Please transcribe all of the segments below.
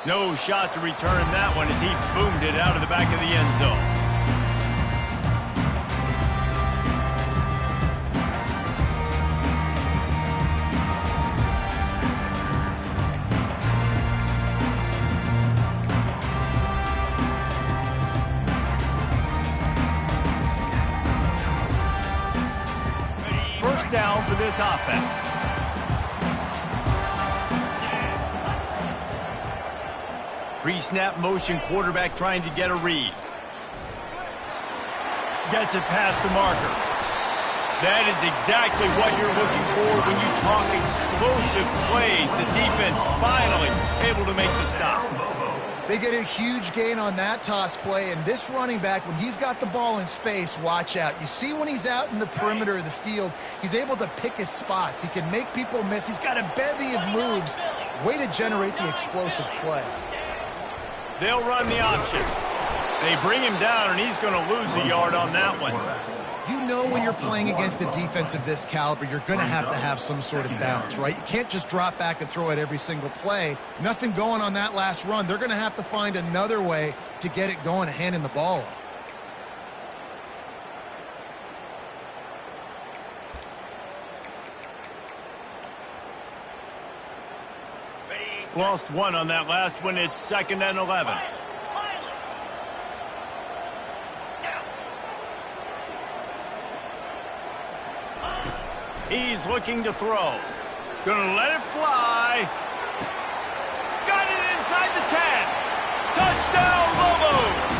No shot to return that one as he boomed it out of the back of the end zone. First down for this offense. Pre-snap motion quarterback trying to get a read. Gets it past the marker. That is exactly what you're looking for when you talk explosive plays. The defense finally able to make the stop. They get a huge gain on that toss play, and this running back, when he's got the ball in space, watch out. You see when he's out in the perimeter of the field, he's able to pick his spots. He can make people miss. He's got a bevy of moves. Way to generate the explosive play. They'll run the option. They bring him down, and he's going to lose a yard on that one. You know when you're playing against a defense of this caliber, you're going to have some sort of balance, right? You can't just drop back and throw it every single play. Nothing going on that last run. They're going to have to find another way to get it going and handing the ball off. Lost one on that last one. It's 2nd and 11. He's looking to throw. Gonna let it fly. Got it inside the 10. Touchdown, Lobos!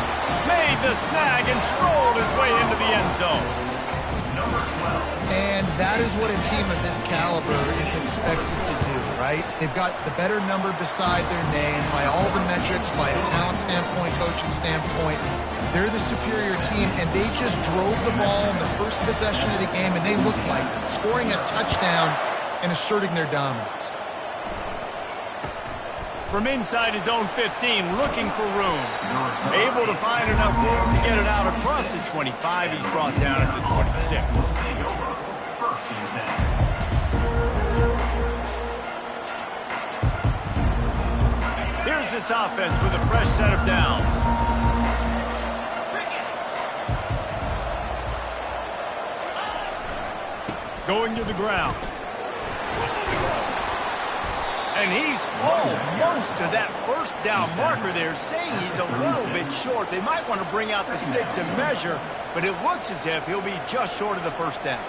Made the snag and strolled his way into the end zone. And that is what a team of this caliber is expected to do, right? They've got the better number beside their name by all the metrics, by a talent standpoint, coaching standpoint. They're the superior team, and they just drove the ball in the first possession of the game, and they looked like scoring a touchdown and asserting their dominance. From inside his own 15, looking for room. Able to find enough room to get it out across the 25. He's brought down at the 26. Here's this offense with a fresh set of downs. Going to the ground. And he's almost to that first down marker there, saying he's a little bit short. They might want to bring out the sticks and measure, but it looks as if he'll be just short of the first down.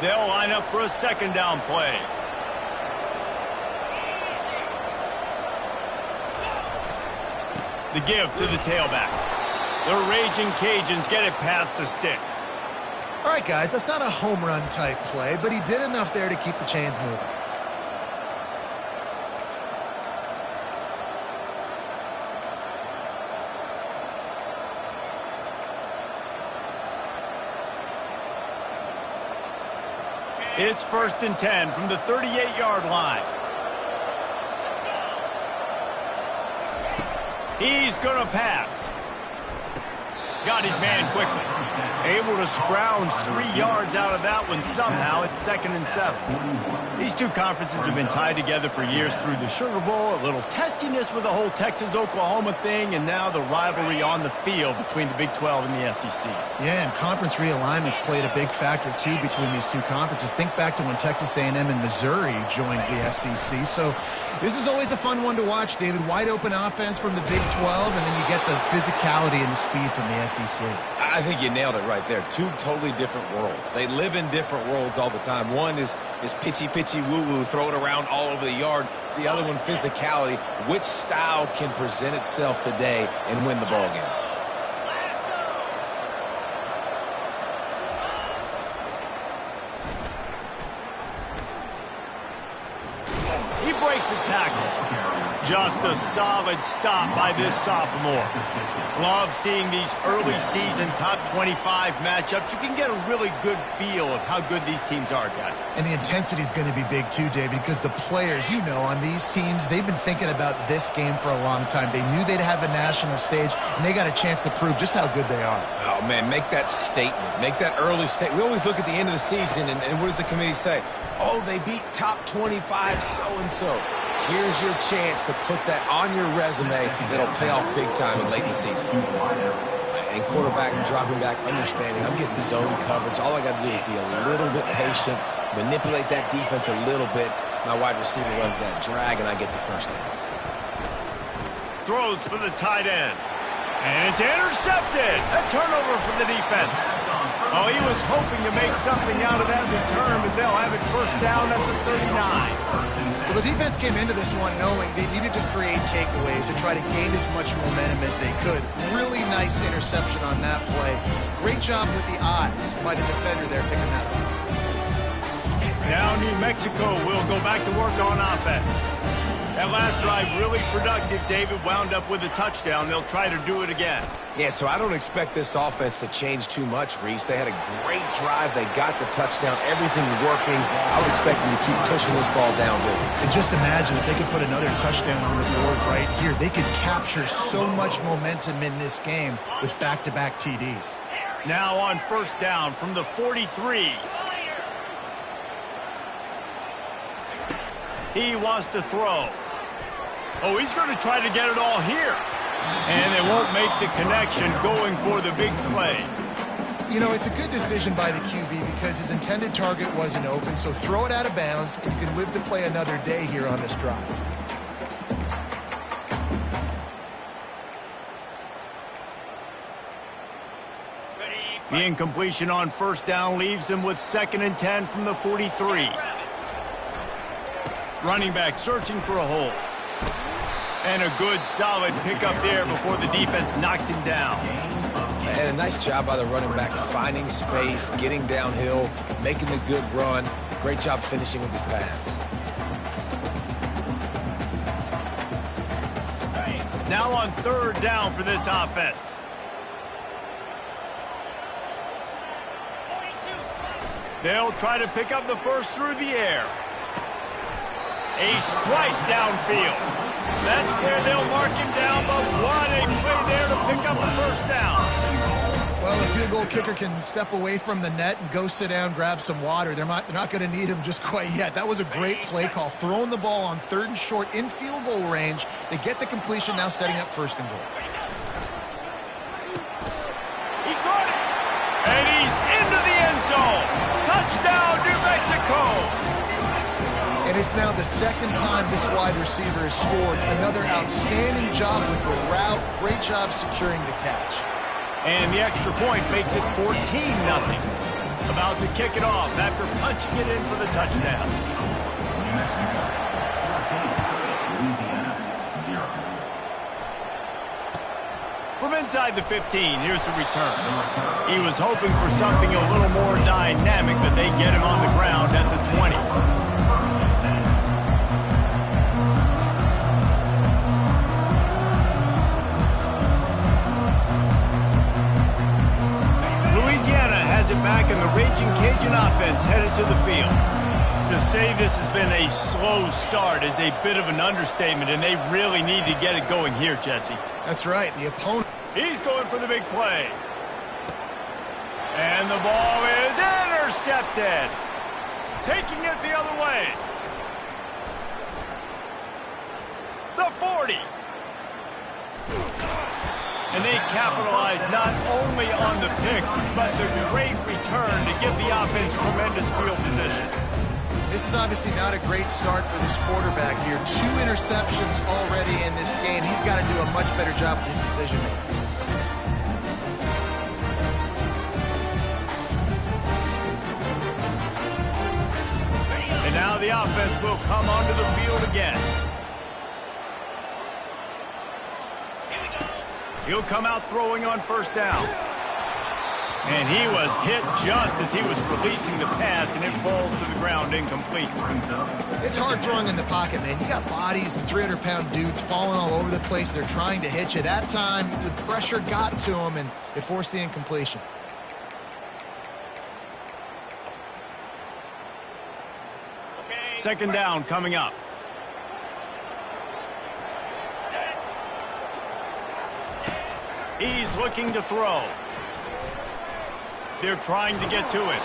They'll line up for a 2nd down play. The give to the tailback. The Raging Cajuns get it past the sticks. All right, guys, that's not a home run type play, but he did enough there to keep the chains moving. It's 1st and 10 from the 38-yard line. He's going to pass. Got his man quickly. Able to scrounge 3 yards out of that one somehow. It's 2nd and 7. These two conferences have been tied together for years through the Sugar Bowl, a little testiness with the whole Texas-Oklahoma thing, and now the rivalry on the field between the Big 12 and the SEC. Yeah, and conference realignments played a big factor, too, between these two conferences. Think back to when Texas A&M and Missouri joined the SEC. So this is always a fun one to watch, David. Wide open offense from the Big 12, and then you get the physicality and the speed from the SEC. I think you nailed it right there. Two totally different worlds. They live in different worlds all the time. One is pitchy, woo-woo, throw it around all over the yard. The other one, physicality. Which style can present itself today and win the ball game? He breaks a tackle. Just a solid stop by this sophomore. Love seeing these early season top 25 matchups. You can get a really good feel of how good these teams are, guys. And the intensity is going to be big too, David, because the players, you know, on these teams, they've been thinking about this game for a long time. They knew they'd have a national stage, and they got a chance to prove just how good they are. Oh, man, make that statement. Make that early statement. We always look at the end of the season, and what does the committee say? Oh, they beat top 25 so-and-so. Here's your chance to put that on your resume that'll pay off big time and late in the season. And quarterback dropping back, understanding I'm getting zone coverage. All I got to do is be a little bit patient, manipulate that defense a little bit. My wide receiver runs that drag, and I get the first down. Throws for the tight end. And it's intercepted. A turnover for the defense. Oh, he was hoping to make something out of that return, but they'll have it first down at the 39. Well, the defense came into this one knowing they needed to create takeaways to try to gain as much momentum as they could. Really nice interception on that play. Great job with the eyes by the defender there picking that up. Now New Mexico will go back to work on offense. That last drive really productive. David wound up with a touchdown. They'll try to do it again. Yeah, so I don't expect this offense to change too much, Reese. They had a great drive. They got the touchdown. Everything working. I would expect them to keep pushing this ball downhill. And just imagine if they could put another touchdown on the board right here. They could capture so much momentum in this game with back-to-back TDs. Now on first down from the 43. He wants to throw. Oh, he's going to try to get it all here. And they won't make the connection going for the big play. You know, it's a good decision by the QB because his intended target wasn't open, so throw it out of bounds, and you can live to play another day here on this drive. The incompletion on first down leaves him with 2nd and 10 from the 43. Running back searching for a hole. And a good, solid pickup there before the defense knocks him down. And a nice job by the running back, finding space, getting downhill, making the good run. Great job finishing with his pads. Now on third down for this offense. They'll try to pick up the first through the air. A strike downfield. That's where they'll mark him down, but what a play there to pick up the first down. Well, the field goal kicker can step away from the net and go sit down, grab some water. They're not going to need him just quite yet. That was a great play call. Throwing the ball on 3rd and short in field goal range. They get the completion, now setting up 1st and goal. He caught it. And he's into the end zone. Touchdown, New Mexico. And it's now the 2nd time this wide receiver has scored. Another outstanding job with the route. Great job securing the catch. And the extra point makes it 14-0. About to kick it off after punching it in for the touchdown. Louisiana, 0. From inside the 15, here's the return. He was hoping for something a little more dynamic, but they get him on the ground at the 20. Louisiana has it back, and the Raging Cajun offense headed to the field. To say this has been a slow start is a bit of an understatement, and they really need to get it going here, Jesse. That's right. The opponent. He's going for the big play. And the ball is intercepted. Taking it the other way. The 40. And they capitalize not only on the pick, but the great return to give the offense tremendous field position. This is obviously not a great start for this quarterback here. 2 interceptions already in this game. He's got to do a much better job with his decision-making. And now the offense will come onto the field again. He'll come out throwing on first down. And he was hit just as he was releasing the pass, and it falls to the ground incomplete. It's hard throwing in the pocket, man. You got bodies and 300-pound dudes falling all over the place. They're trying to hit you. That time, the pressure got to him, and it forced the incompletion. Second down coming up. He's looking to throw. They're trying to get to it.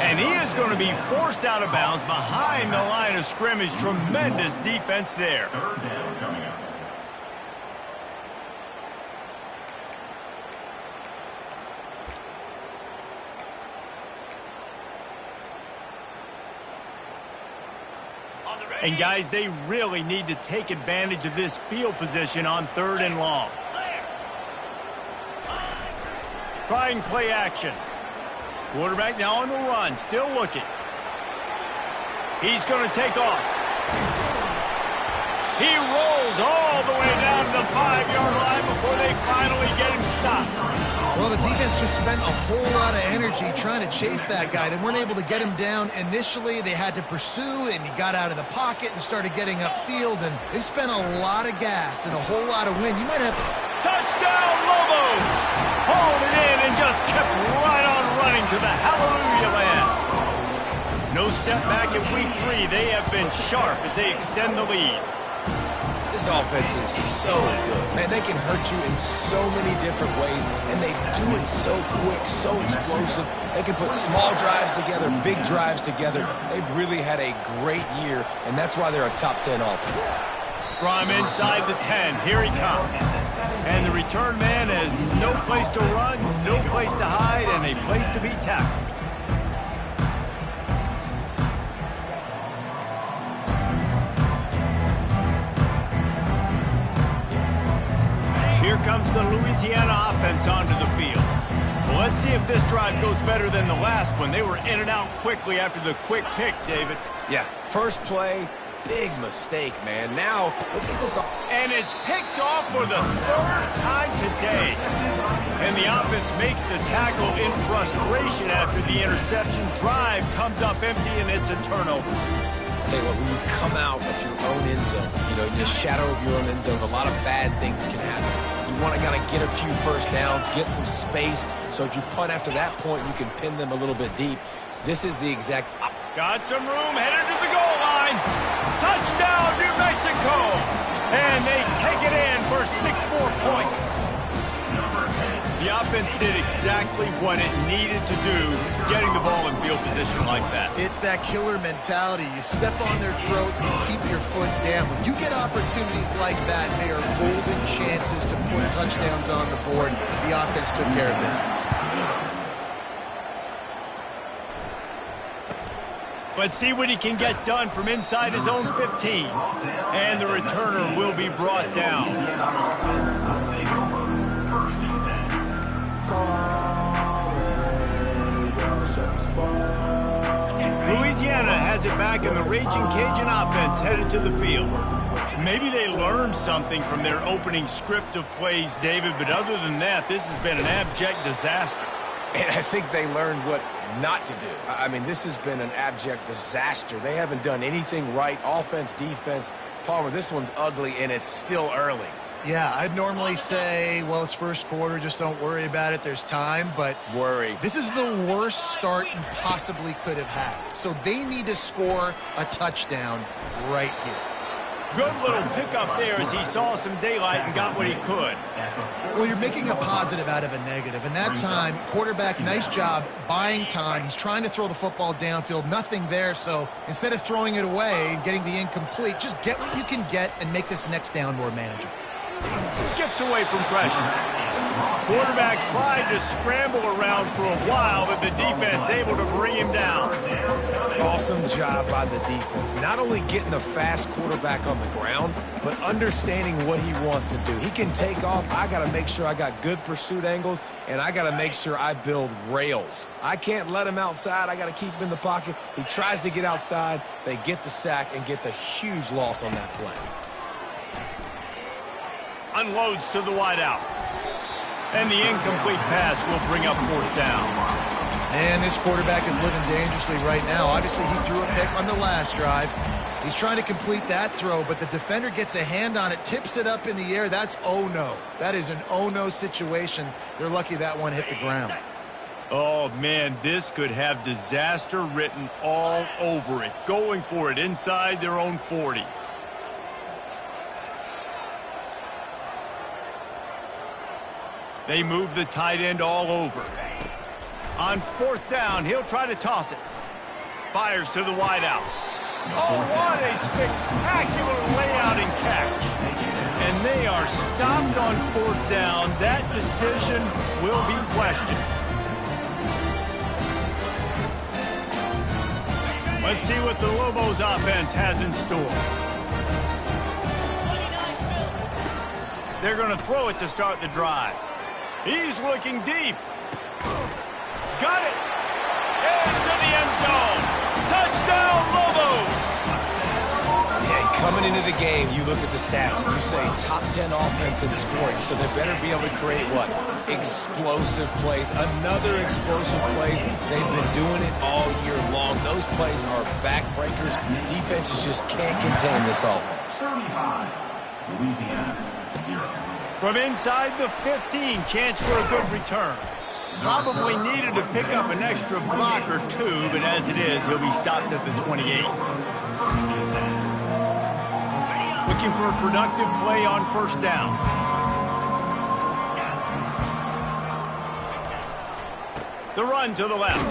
And he is going to be forced out of bounds behind the line of scrimmage. Tremendous defense there. Third down coming up. And guys, they really need to take advantage of this field position on 3rd and long. Trying play action. Quarterback now on the run, still looking. He's going to take off. He rolls all the way down to the 5-yard line before they finally get him stopped. Well, the defense just spent a whole lot of energy trying to chase that guy. They weren't able to get him down initially. They had to pursue, and he got out of the pocket and started getting upfield, and they spent a lot of gas and a whole lot of wind. You might have to... Touchdown, Lobos! Hauled it in and just kept right on running to the hallelujah land. No step back in week 3. They have been sharp as they extend the lead. This offense is so good. Man, they can hurt you in so many different ways, and they do it so quick, so explosive. They can put small drives together, big drives together. They've really had a great year, and that's why they're a top 10 offense. From inside the 10, here he comes. And the return man has no place to run, no place to hide, and a place to be tackled. Here comes the Louisiana offense onto the field. Well, let's see if this drive goes better than the last one. They were in and out quickly after the quick pick, David. Yeah, first play, big mistake, man. Now, let's get this off. And it's picked off for the 3rd time today. And the offense makes the tackle in frustration after the interception. Drive comes up empty, and it's a turnover. Tell you what, when you come out of your own end zone, you know, in the shadow of your own end zone, a lot of bad things can happen. You want to kind of get a few first downs, get some space, so if you punt after that point, you can pin them a little bit deep. This is the exact... Got some room, headed to the goal line. Touchdown, New Mexico! And they take it in for 6 more points. The offense did exactly what it needed to do, getting the ball in field position like that. It's that killer mentality. You step on their throat, you keep your foot down. When you get opportunities like that, they are golden chances to put touchdowns on the board. The offense took care of business. Let's see what he can get done from inside his own 15. And the returner will be brought down. Louisiana has it back, and the Raging Cajun offense headed to the field. Maybe they learned something from their opening script of plays, David, but other than that, this has been an abject disaster. And I think they learned what not to do. I mean, this has been an abject disaster. They haven't done anything right, offense, defense. Palmer, this one's ugly, and it's still early. Yeah, I'd normally say, well, it's first quarter, just don't worry about it, there's time, but Worry. this is the worst start you possibly could have had. So they need to score a touchdown right here. Good little pickup there as he saw some daylight and got what he could. Well, you're making a positive out of a negative, and that time, quarterback, nice job buying time. He's trying to throw the football downfield, nothing there, so instead of throwing it away and getting the incomplete, just get what you can get and make this next down more manageable. Skips away from pressure. Quarterback tried to scramble around for a while, but the defense able to bring him down. Awesome job by the defense. Not only getting the fast quarterback on the ground, but understanding what he wants to do. He can take off. I got to make sure I got good pursuit angles, and I got to make sure I build rails. I can't let him outside. I got to keep him in the pocket. He tries to get outside. They get the sack and get the huge loss on that play. Unloads to the wideout. And the incomplete pass will bring up 4th down. And this quarterback is living dangerously right now. Obviously, he threw a pick on the last drive. He's trying to complete that throw, but the defender gets a hand on it, tips it up in the air. That's oh-no. That is an oh-no situation. They're lucky that one hit the ground. Oh, man, this could have disaster written all over it. Going for it inside their own 40. They move the tight end all over. On 4th down, he'll try to toss it. Fires to the wideout. Oh, what a spectacular layout and catch. And they are stopped on 4th down. That decision will be questioned. Let's see what the Lobos offense has in store. They're going to throw it to start the drive. He's looking deep. Got it. Into the end zone. Touchdown, Lobos. Yeah, coming into the game, you look at the stats and you say top 10 offense in scoring, so they better be able to create what? Explosive plays. Another explosive plays. They've been doing it all year long. Those plays are backbreakers. Defenses just can't contain this offense. 35, Louisiana, 0. From inside the 15, chance for a good return. Probably needed to pick up an extra block or two, but as it is, he'll be stopped at the 28. Looking for a productive play on 1st down. The run to the left.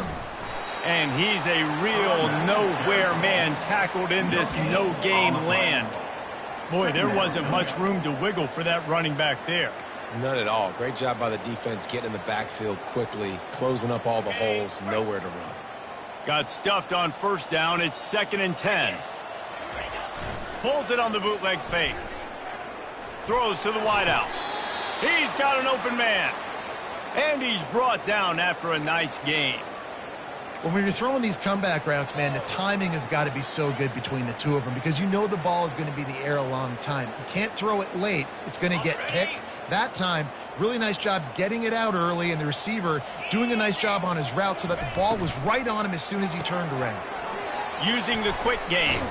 And he's a real nowhere man tackled in this no-game land. Boy, there wasn't much room to wiggle for that running back there. None at all. Great job by the defense getting in the backfield quickly, closing up all the holes, nowhere to run. Got stuffed on 1st down. It's 2nd and 10. Pulls it on the bootleg fake. Throws to the wideout. He's got an open man. And he's brought down after a nice gain. When you're throwing these comeback routes, man, the timing has got to be so good between the two of them because you know the ball is going to be in the air a long time. You can't throw it late. It's going to get picked. That time, really nice job getting it out early, and the receiver doing a nice job on his route so that the ball was right on him as soon as he turned around. Using the quick game.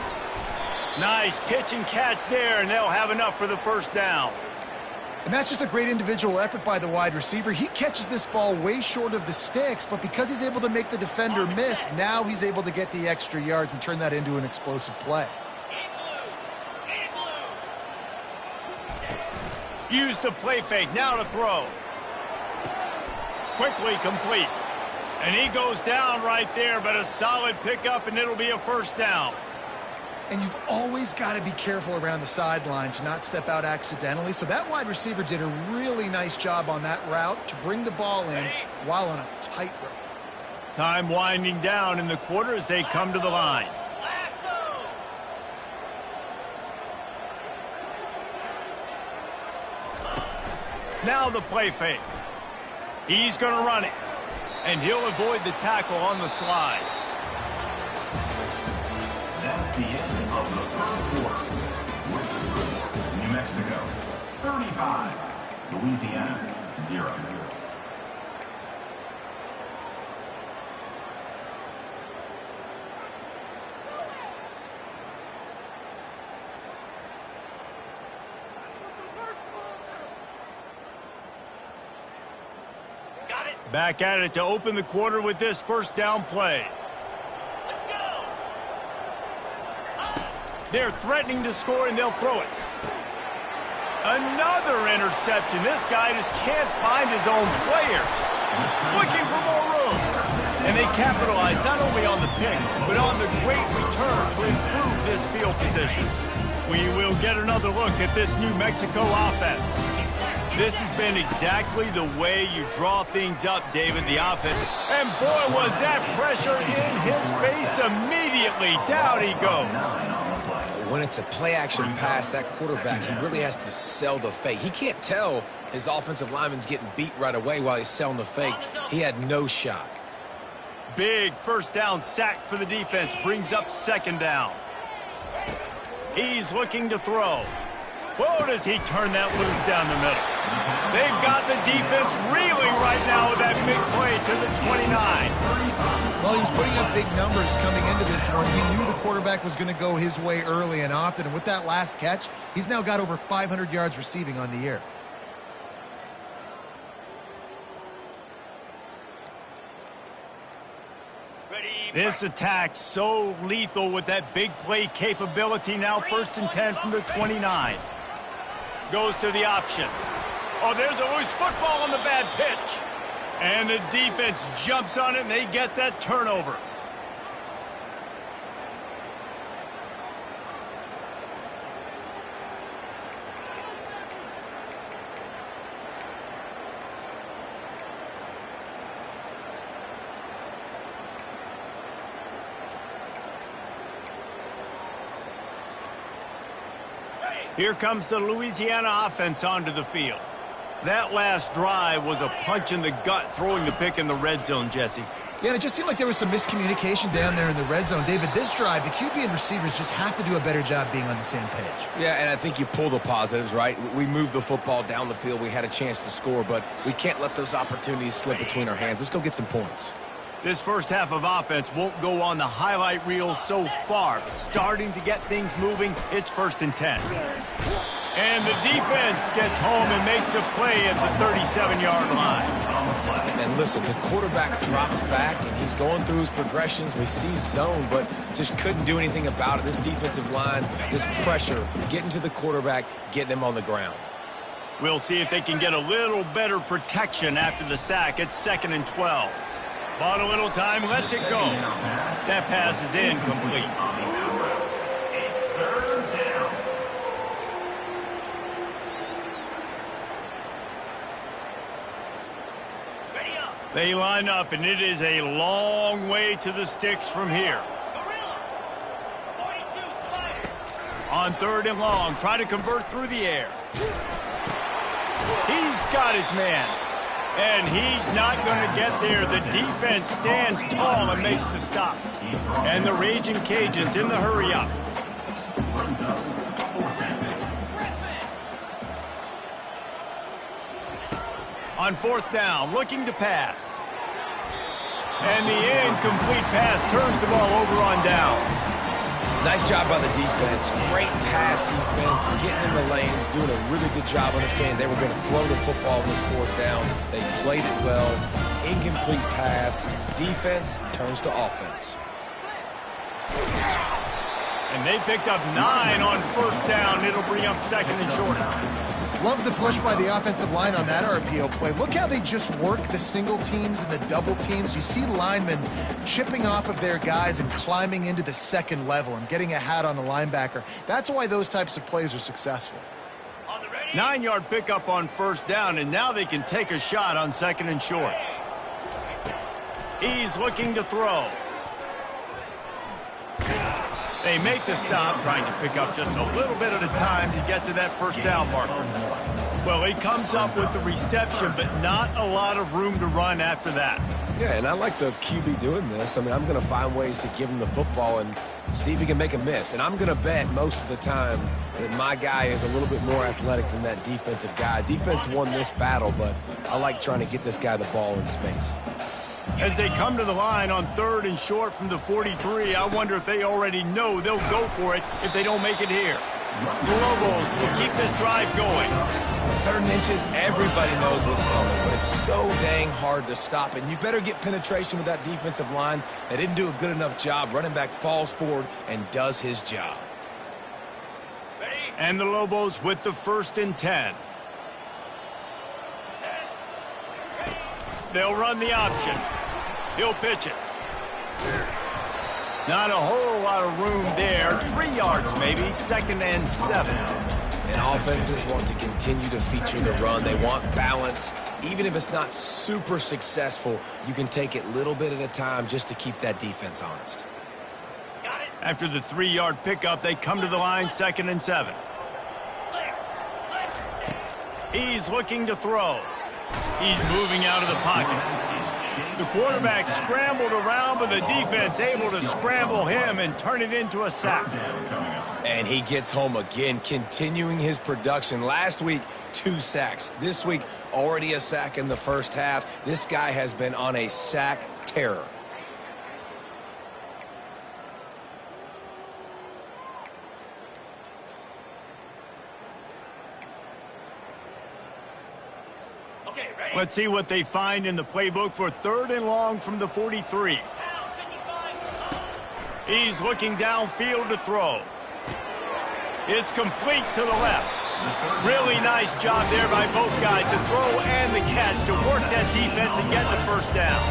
Nice pitch and catch there, and they'll have enough for the 1st down. And that's just a great individual effort by the wide receiver. He catches this ball way short of the sticks, but because he's able to make the defender miss, now he's able to get the extra yards and turn that into an explosive play. Use the play fake, now to throw. Quickly complete. And he goes down right there, but a solid pickup, and it'll be a 1st down. And you've always got to be careful around the sideline to not step out accidentally. So that wide receiver did a really nice job on that route to bring the ball in while on a tightrope. Time winding down in the quarter as they come to the line. Now the play fake. He's going to run it. And he'll avoid the tackle on the slide. That's the end of the 3rd quarter. With the score, New Mexico, 35, Louisiana, 0. Back at it to open the quarter with this 1st down play. Let's go. They're threatening to score, and they'll throw it. Another interception. This guy just can't find his own players. Looking for more room. And they capitalize not only on the pick, but on the great return to improve this field position. We will get another look at this New Mexico offense. This has been exactly the way you draw things up, David, the offense. And boy, was that pressure in his face immediately. Down he goes. When it's a play-action pass, that quarterback, he really has to sell the fake. He can't tell his offensive lineman's getting beat right away while he's selling the fake. He had no shot. Big 1st down sack for the defense. Brings up 2nd down. He's looking to throw. Whoa, does he turn that loose down the middle. They've got the defense reeling right now with that big play to the 29. Well, he was putting up big numbers coming into this one. He knew the quarterback was going to go his way early and often. And with that last catch, he's now got over 500 yards receiving on the year. This attack so lethal with that big play capability. Now 1st and 10 from the 29. Goes to the option. Oh, there's a loose football on the bad pitch. And the defense jumps on it, and they get that turnover. Here comes the Louisiana offense onto the field. That last drive was a punch in the gut, throwing the pick in the red zone, Jesse. Yeah, and it just seemed like there was some miscommunication down there in the red zone. David, this drive, the QB and receivers just have to do a better job being on the same page. Yeah, and I think you pull the positives, right? We moved the football down the field. We had a chance to score, but we can't let those opportunities slip between our hands. Let's go get some points. This first half of offense won't go on the highlight reel so far, but starting to get things moving, it's 1st and 10. And the defense gets home and makes a play at the 37-yard line. And listen, the quarterback drops back, and he's going through his progressions. We see zone, but just couldn't do anything about it. This defensive line, this pressure, getting to the quarterback, getting him on the ground. We'll see if they can get a little better protection after the sack. It's 2nd and 12. Bought a little time, lets it go. That pass is incomplete. It's 3rd down. They line up, and it is a long way to the sticks from here. On 3rd and long, try to convert through the air. He's got his man. And he's not going to get there. The defense stands tall and makes the stop. And the Raging Cajuns in the hurry up. On 4th down, looking to pass. And the incomplete pass turns the ball over on downs. Nice job by the defense. Great pass defense, getting in the lanes, doing a really good job understanding they were going to throw the football on this 4th down. They played it well. Incomplete pass. Defense turns to offense. And they picked up 9 on 1st down. It'll bring up 2nd and short. Love the push by the offensive line on that RPO play. Look how they just work the single teams and the double teams. You see linemen chipping off of their guys and climbing into the 2nd level and getting a hat on the linebacker. That's why those types of plays are successful. 9-yard pickup on 1st down, and now they can take a shot on 2nd and short. He's looking to throw. They make the stop, trying to pick up just a little bit at a time to get to that 1st down marker. Well, he comes up with the reception, but not a lot of room to run after that. Yeah, and I like the QB doing this. I mean, I'm going to find ways to give him the football and see if he can make a miss. And I'm going to bet most of the time that my guy is a little bit more athletic than that defensive guy. Defense won this battle, but I like trying to get this guy the ball in space. As they come to the line on 3rd and short from the 43, I wonder if they already know they'll go for it if they don't make it here. The Lobos will keep this drive going. 3rd and inches, everybody knows what's coming, but it's so dang hard to stop. And you better get penetration with that defensive line. They didn't do a good enough job. Running back falls forward and does his job. And the Lobos with the 1st and 10. They'll run the option. He'll pitch it. Not a whole lot of room there. 3 yards maybe. 2nd and 7. And offenses want to continue to feature the run. They want balance. Even if it's not super successful, you can take it little bit at a time just to keep that defense honest. After the 3-yard pickup, they come to the line, 2nd and 7. He's looking to throw. He's moving out of the pocket. The quarterback scrambled around, but the defense able to scramble him and turn it into a sack. And he gets home again, continuing his production. Last week, 2 sacks. This week, already a sack in the 1st half. This guy has been on a sack terror. Let's see what they find in the playbook for 3rd and long from the 43. He's looking downfield to throw. It's complete to the left. Really nice job there by both guys to throw and the catch to work that defense and get the first down.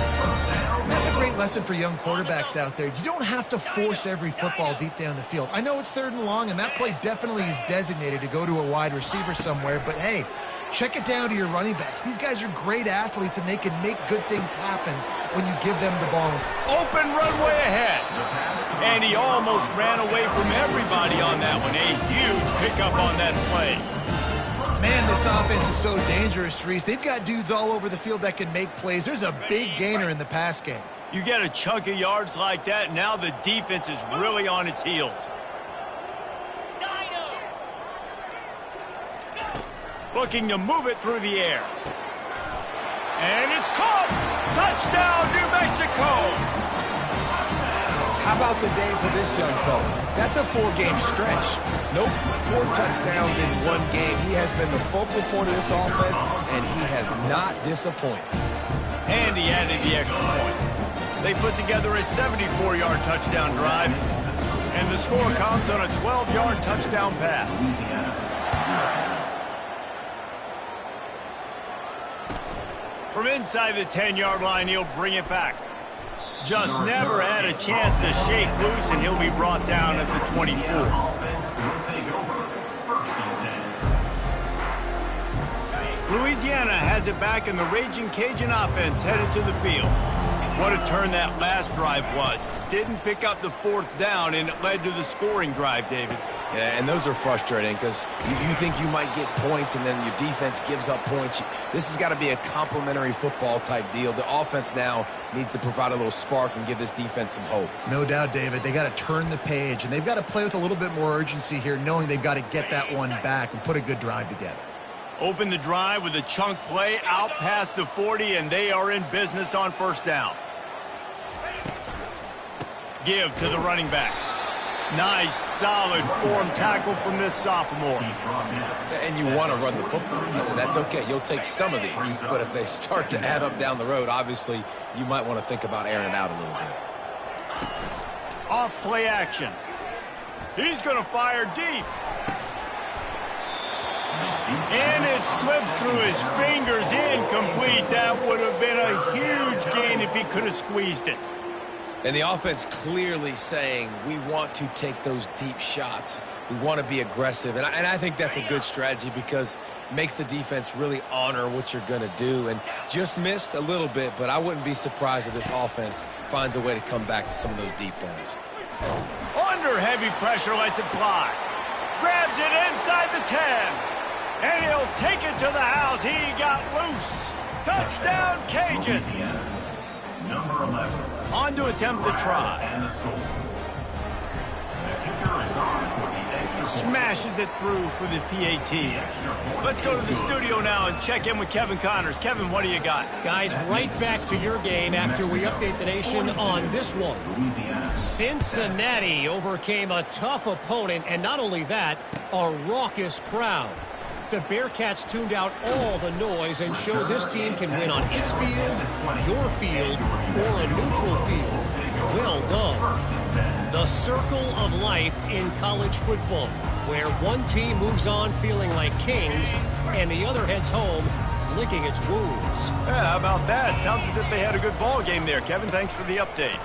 That's a great lesson for young quarterbacks out there. You don't have to force every football deep down the field. I know it's 3rd and long, and that play definitely is designated to go to a wide receiver somewhere, but hey, check it down to your running backs. These guys are great athletes, and they can make good things happen when you give them the ball. Open runway ahead. And he almost ran away from everybody on that one. A huge pickup on that play. Man, this offense is so dangerous, Reese. They've got dudes all over the field that can make plays. There's a big gainer in the pass game. You get a chunk of yards like that, now the defense is really on its heels. Looking to move it through the air. And it's caught! Touchdown, New Mexico! How about the day for this young fella? That's a 4-game stretch. Nope, 4 touchdowns in 1 game. He has been the focal point of this offense, and he has not disappointed. And he added the extra point. They put together a 74-yard touchdown drive, and the score comes on a 12-yard touchdown pass. From inside the 10-yard line, he'll bring it back. Just never had a chance to shake loose, and he'll be brought down at the 24. Louisiana has it back, and the Raging Cajun offense headed to the field. What a turn that last drive was. Didn't pick up the 4th down, and it led to the scoring drive, David. Yeah, and those are frustrating because you think you might get points and then your defense gives up points. This has got to be a complementary football type deal. The offense now needs to provide a little spark and give this defense some hope. No doubt, David. They got to turn the page, and they've got to play with a little bit more urgency here, knowing they've got to get that one back and put a good drive together. Open the drive with a chunk play out past the 40, and they are in business on 1st down. Give to the running back. Nice, solid form tackle from this sophomore. And you want to run the football. That's okay. You'll take some of these. But if they start to add up down the road, obviously, you might want to think about airing it out a little bit. Off play action. He's going to fire deep. And it slips through his fingers, incomplete. That would have been a huge gain if he could have squeezed it. And the offense clearly saying, we want to take those deep shots. We want to be aggressive. And I think that's a good strategy because it makes the defense really honor what you're going to do. And just missed a little bit, but I wouldn't be surprised if this offense finds a way to come back to some of those deep balls. Under heavy pressure, lets it fly. Grabs it inside the 10. And he'll take it to the house. He got loose. Touchdown, Cajuns. Number 11. On to attempt the try. Smashes it through for the PAT. Let's go to the studio now and check in with Kevin Connors. Kevin, what do you got? Guys, right back to your game after we update the nation on this one. Cincinnati overcame a tough opponent, and not only that, a raucous crowd. The Bearcats tuned out all the noise and showed this team can win on its field, your field, or a neutral field. Well done. The circle of life in college football, where one team moves on feeling like kings and the other heads home licking its wounds. Yeah, how about that? Sounds as if they had a good ball game there. Kevin, thanks for the update.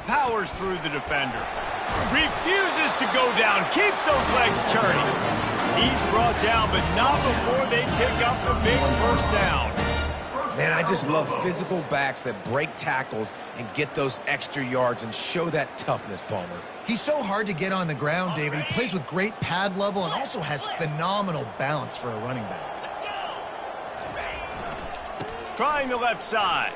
Powers through the defender. Refuses to go down. Keeps those legs churning. He's brought down, but not before they pick up the big 1st down. Man, I just love physical backs that break tackles and get those extra yards and show that toughness, Palmer. He's so hard to get on the ground, David. He plays with great pad level and also has phenomenal balance for a running back. Trying the left side.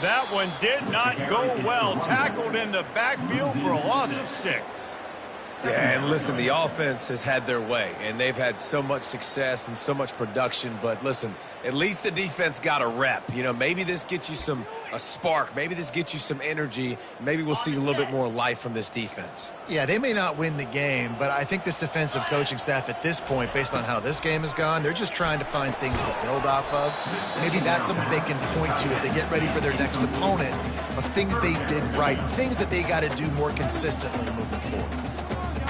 That one did not go well. Tackled in the backfield for a loss of 6. Yeah, and listen, the offense has had their way, and they've had so much success and so much production. But listen, at least the defense got a rep. You know, maybe this gets you a spark. Maybe this gets you some energy. Maybe we'll see a little bit more life from this defense. Yeah, they may not win the game, but I think this defensive coaching staff at this point, based on how this game has gone, they're just trying to find things to build off of. Maybe that's something they can point to as they get ready for their next opponent of things they did right, things that they got to do more consistently moving forward.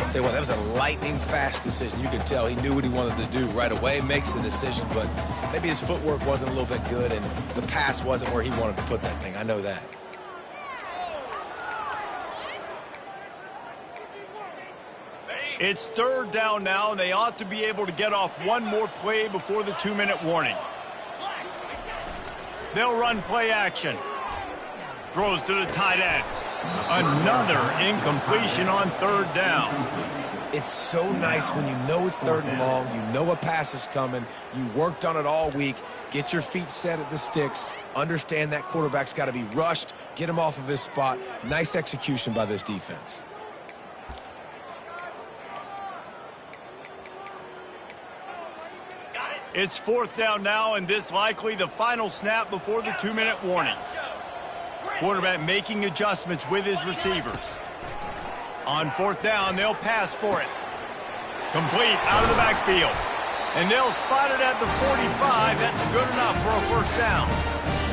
Tell you what, that was a lightning-fast decision. You could tell he knew what he wanted to do right away, makes the decision, but maybe his footwork wasn't a little bit good, and the pass wasn't where he wanted to put that thing. I know that. It's third down now, and they ought to be able to get off one more play before the 2-minute warning. They'll run play action. Throws to the tight end. Another incompletion on third down. It's so nice when you know it's third and long, you know a pass is coming, you worked on it all week, get your feet set at the sticks, understand that quarterback's got to be rushed, get him off of his spot. Nice execution by this defense. It's fourth down now, and this likely the final snap before the 2-minute warning. Quarterback making adjustments with his receivers. On fourth down, they'll pass for it. Complete out of the backfield. And they'll spot it at the 45. That's good enough for a first down.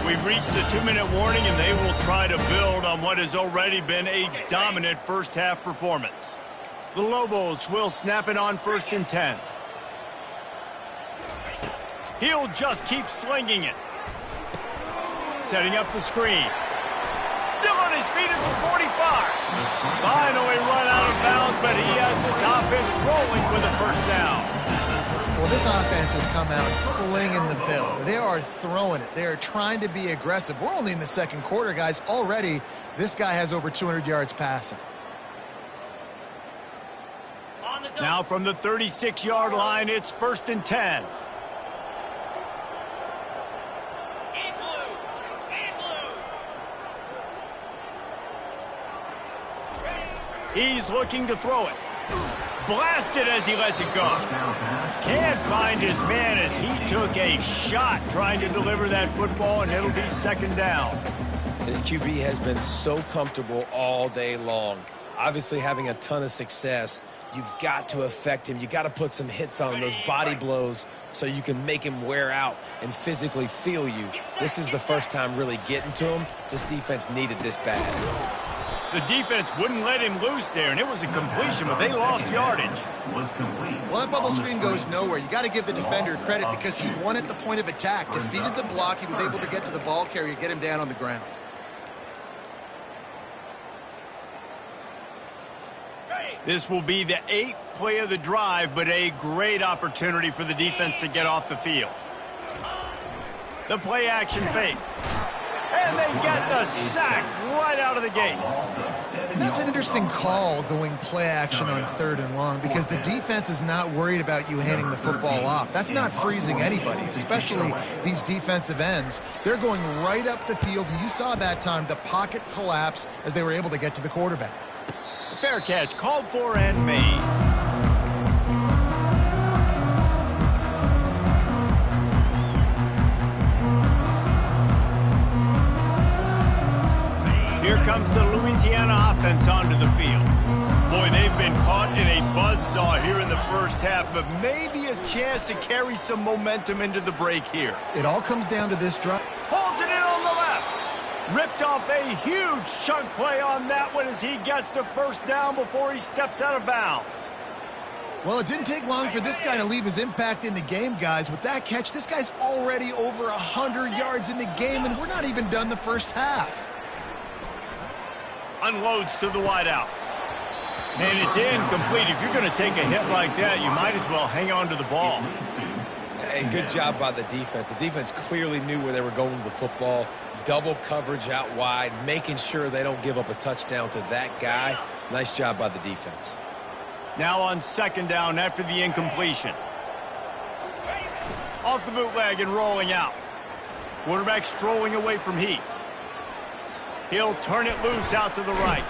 We've reached the 2-minute warning, and they will try to build on what has already been a dominant first-half performance. The Lobos will snap it on 1st and 10. He'll just keep slinging it. Setting up the screen. Still on his feet at the 45. Finally run out of bounds, but he has this offense rolling with a first down. Well, this offense has come out slinging the bill. They are throwing it. They are trying to be aggressive. We're only in the second quarter, guys. Already, this guy has over 200 yards passing. Now from the 36-yard line, it's 1st and 10. He's looking to throw it. Blasted as he lets it go. Can't find his man as he took a shot trying to deliver that football, and it'll be 2nd down. This QB has been so comfortable all day long. Obviously having a ton of success. You've got to affect him. You got to put some hits on him, those body blows, so you can make him wear out and physically feel you. This is the first time really getting to him. This defense needed this bad. The defense wouldn't let him loose there, and it was a completion, but they lost yardage. Well, that bubble screen goes nowhere. You got to give the defender credit because he won at the point of attack. Defeated the block. He was able to get to the ball carrier, get him down on the ground. This will be the 8th play of the drive, but a great opportunity for the defense to get off the field. The play action fake. And they get the sack right out of the gate. That's an interesting call going play action on 3rd and long because the defense is not worried about you handing the football off. That's not freezing anybody, especially these defensive ends. They're going right up the field. You saw that time the pocket collapse as they were able to get to the quarterback. Fair catch called for and made. Here comes the Louisiana offense onto the field. Boy, they've been caught in a buzzsaw here in the first half, but maybe a chance to carry some momentum into the break here. It all comes down to this drive. Holds it in on the left. Ripped off a huge chunk play on that one as he gets the first down before he steps out of bounds. Well, it didn't take long for this guy to leave his impact in the game, guys. With that catch, this guy's already over 100 yards in the game, and we're not even done the first half. Unloads to the wideout. And it's incomplete. If you're going to take a hit like that, you might as well hang on to the ball. Hey, good job by the defense. The defense clearly knew where they were going with the football. Double coverage out wide, making sure they don't give up a touchdown to that guy. Nice job by the defense. Now on 2nd down after the incompletion. Off the bootleg and rolling out. Quarterback strolling away from Heath. He'll turn it loose out to the right.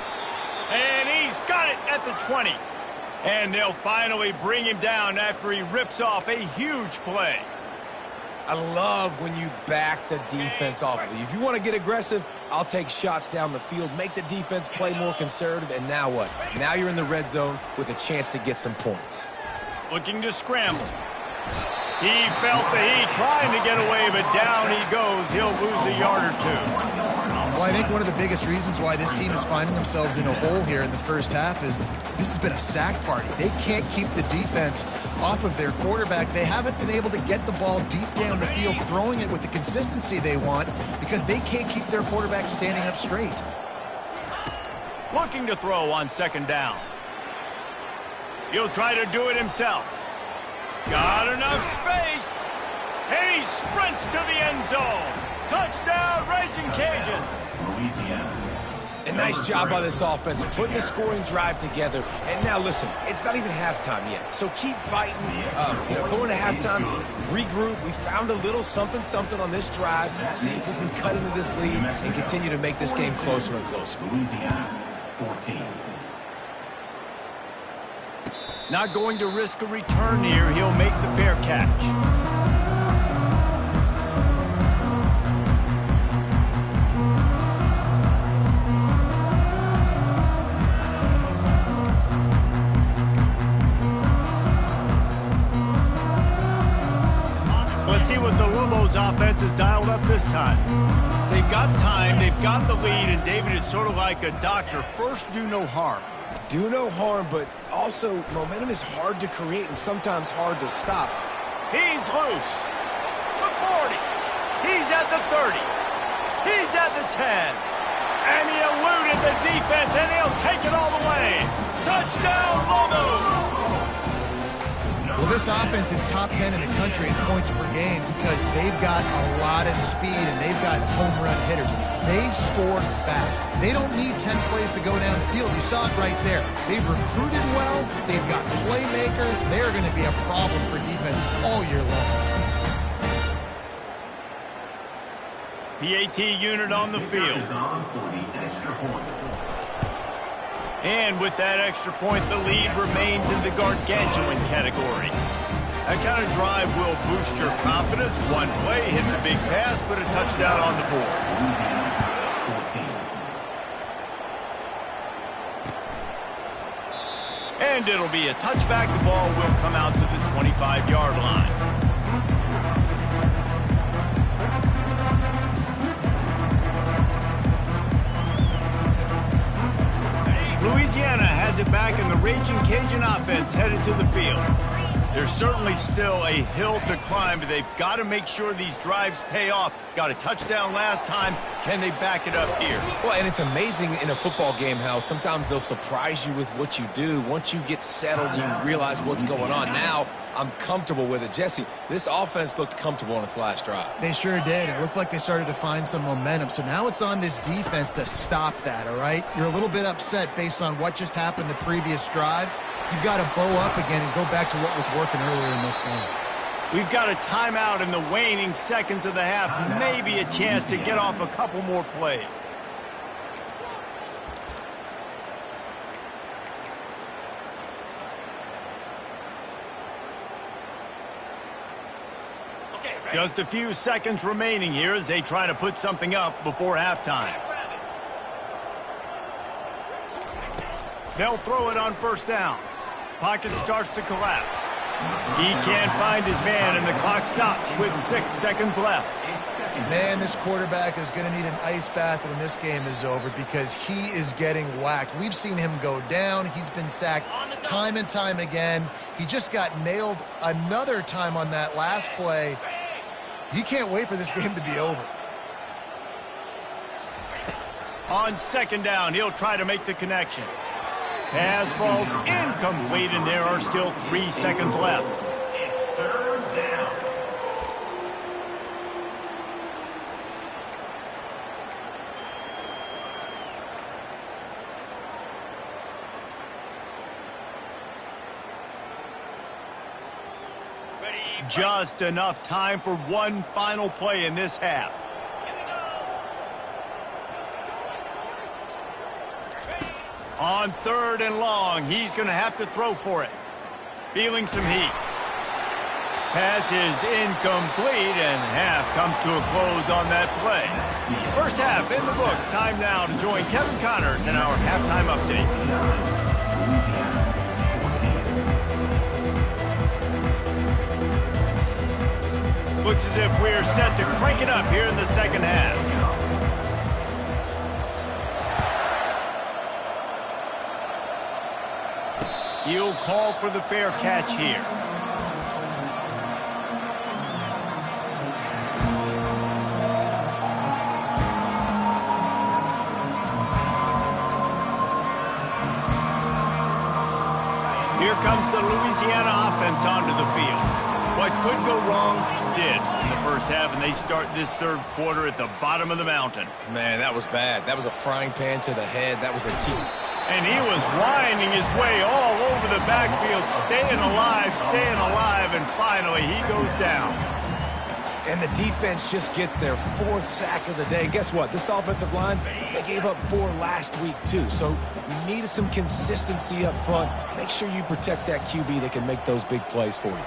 And he's got it at the 20. And they'll finally bring him down after he rips off a huge play. I love when you back the defense off of you. If you want to get aggressive, I'll take shots down the field, make the defense play more conservative, and now what? Now you're in the red zone with a chance to get some points. Looking to scramble. He felt the heat trying to get away, but down he goes. He'll lose a yard or two. Well, I think one of the biggest reasons why this team is finding themselves in a hole here in the first half is this has been a sack party. They can't keep the defense off of their quarterback. They haven't been able to get the ball deep down the field, throwing it with the consistency they want because they can't keep their quarterback standing up straight. Looking to throw on second down. He'll try to do it himself. Got enough space. And he sprints to the end zone. Touchdown, Raging Cajuns. Louisiana. A nice job by this offense, putting the scoring drive together. And now, listen, it's not even halftime yet. So keep fighting, going to halftime, regroup. We found a little something on this drive. See if we can cut into this lead and continue to make this game closer and closer. Louisiana, 14. Not going to risk a return here. He'll make the fair catch. Let's see what the Lobos offense has dialed up this time. They've got time, they've got the lead, and David, it's sort of like a doctor. First, do no harm. Do no harm, but also momentum is hard to create and sometimes hard to stop. He's loose. The 40. He's at the 30. He's at the 10. And he eluded the defense, and he'll take it all the way. Touchdown, Lobos! Well, this offense is top 10 in the country in points per game because they've got a lot of speed and they've got home run hitters. They score fast. They don't need 10 plays to go down the field. You saw it right there. They've recruited well. They've got playmakers. They're going to be a problem for defense all year long. PAT unit on the field. And with that extra point, the lead remains in the gargantuan category. That kind of drive will boost your confidence. One play, hit the big pass, put a touchdown on the board. And it'll be a touchback. The ball will come out to the 25-yard line. Louisiana has it back, and the Raging Cajun offense headed to the field. There's certainly still a hill to climb, but they've got to make sure these drives pay off. Got a touchdown last time. Can they back it up here? Well, and it's amazing in a football game how sometimes they'll surprise you with what you do. Once you get settled, you realize what's going on. Now, I'm comfortable with it. Jesse, this offense looked comfortable on its last drive. They sure did. It looked like they started to find some momentum. So now it's on this defense to stop that, all right? You're a little bit upset based on what just happened the previous drive. You've got to bow up again and go back to what was working earlier in this game. We've got a timeout in the waning seconds of the half. Maybe a chance to get off a couple more plays. Just a few seconds remaining here as they try to put something up before halftime. They'll throw it on first down. Pocket starts to collapse. He can't find his man, and the clock stops with 6 seconds left. Man, this quarterback is going to need an ice bath when this game is over because he is getting whacked. We've seen him go down. He's been sacked time and time again. He just got nailed another time on that last play. He can't wait for this game to be over. On second down, he'll try to make the connection. Pass falls incomplete, and there are still 3 seconds left. It's third down. Just enough time for one final play in this half. On third and long, he's going to have to throw for it. Feeling some heat. Pass is incomplete, and half comes to a close on that play. First half in the books. Time now to join Kevin Connors in our halftime update. Looks as if we're set to crank it up here in the second half. He'll call for the fair catch here. Here comes the Louisiana offense onto the field. What could go wrong did in the first half, and they start this third quarter at the bottom of the mountain. Man, that was bad. That was a frying pan to the head. That was a tee. And he was winding his way all over the backfield, staying alive, and finally he goes down. And the defense just gets their fourth sack of the day. And guess what? This offensive line, they gave up 4 last week too. So you needed some consistency up front. Make sure you protect that QB that can make those big plays for you.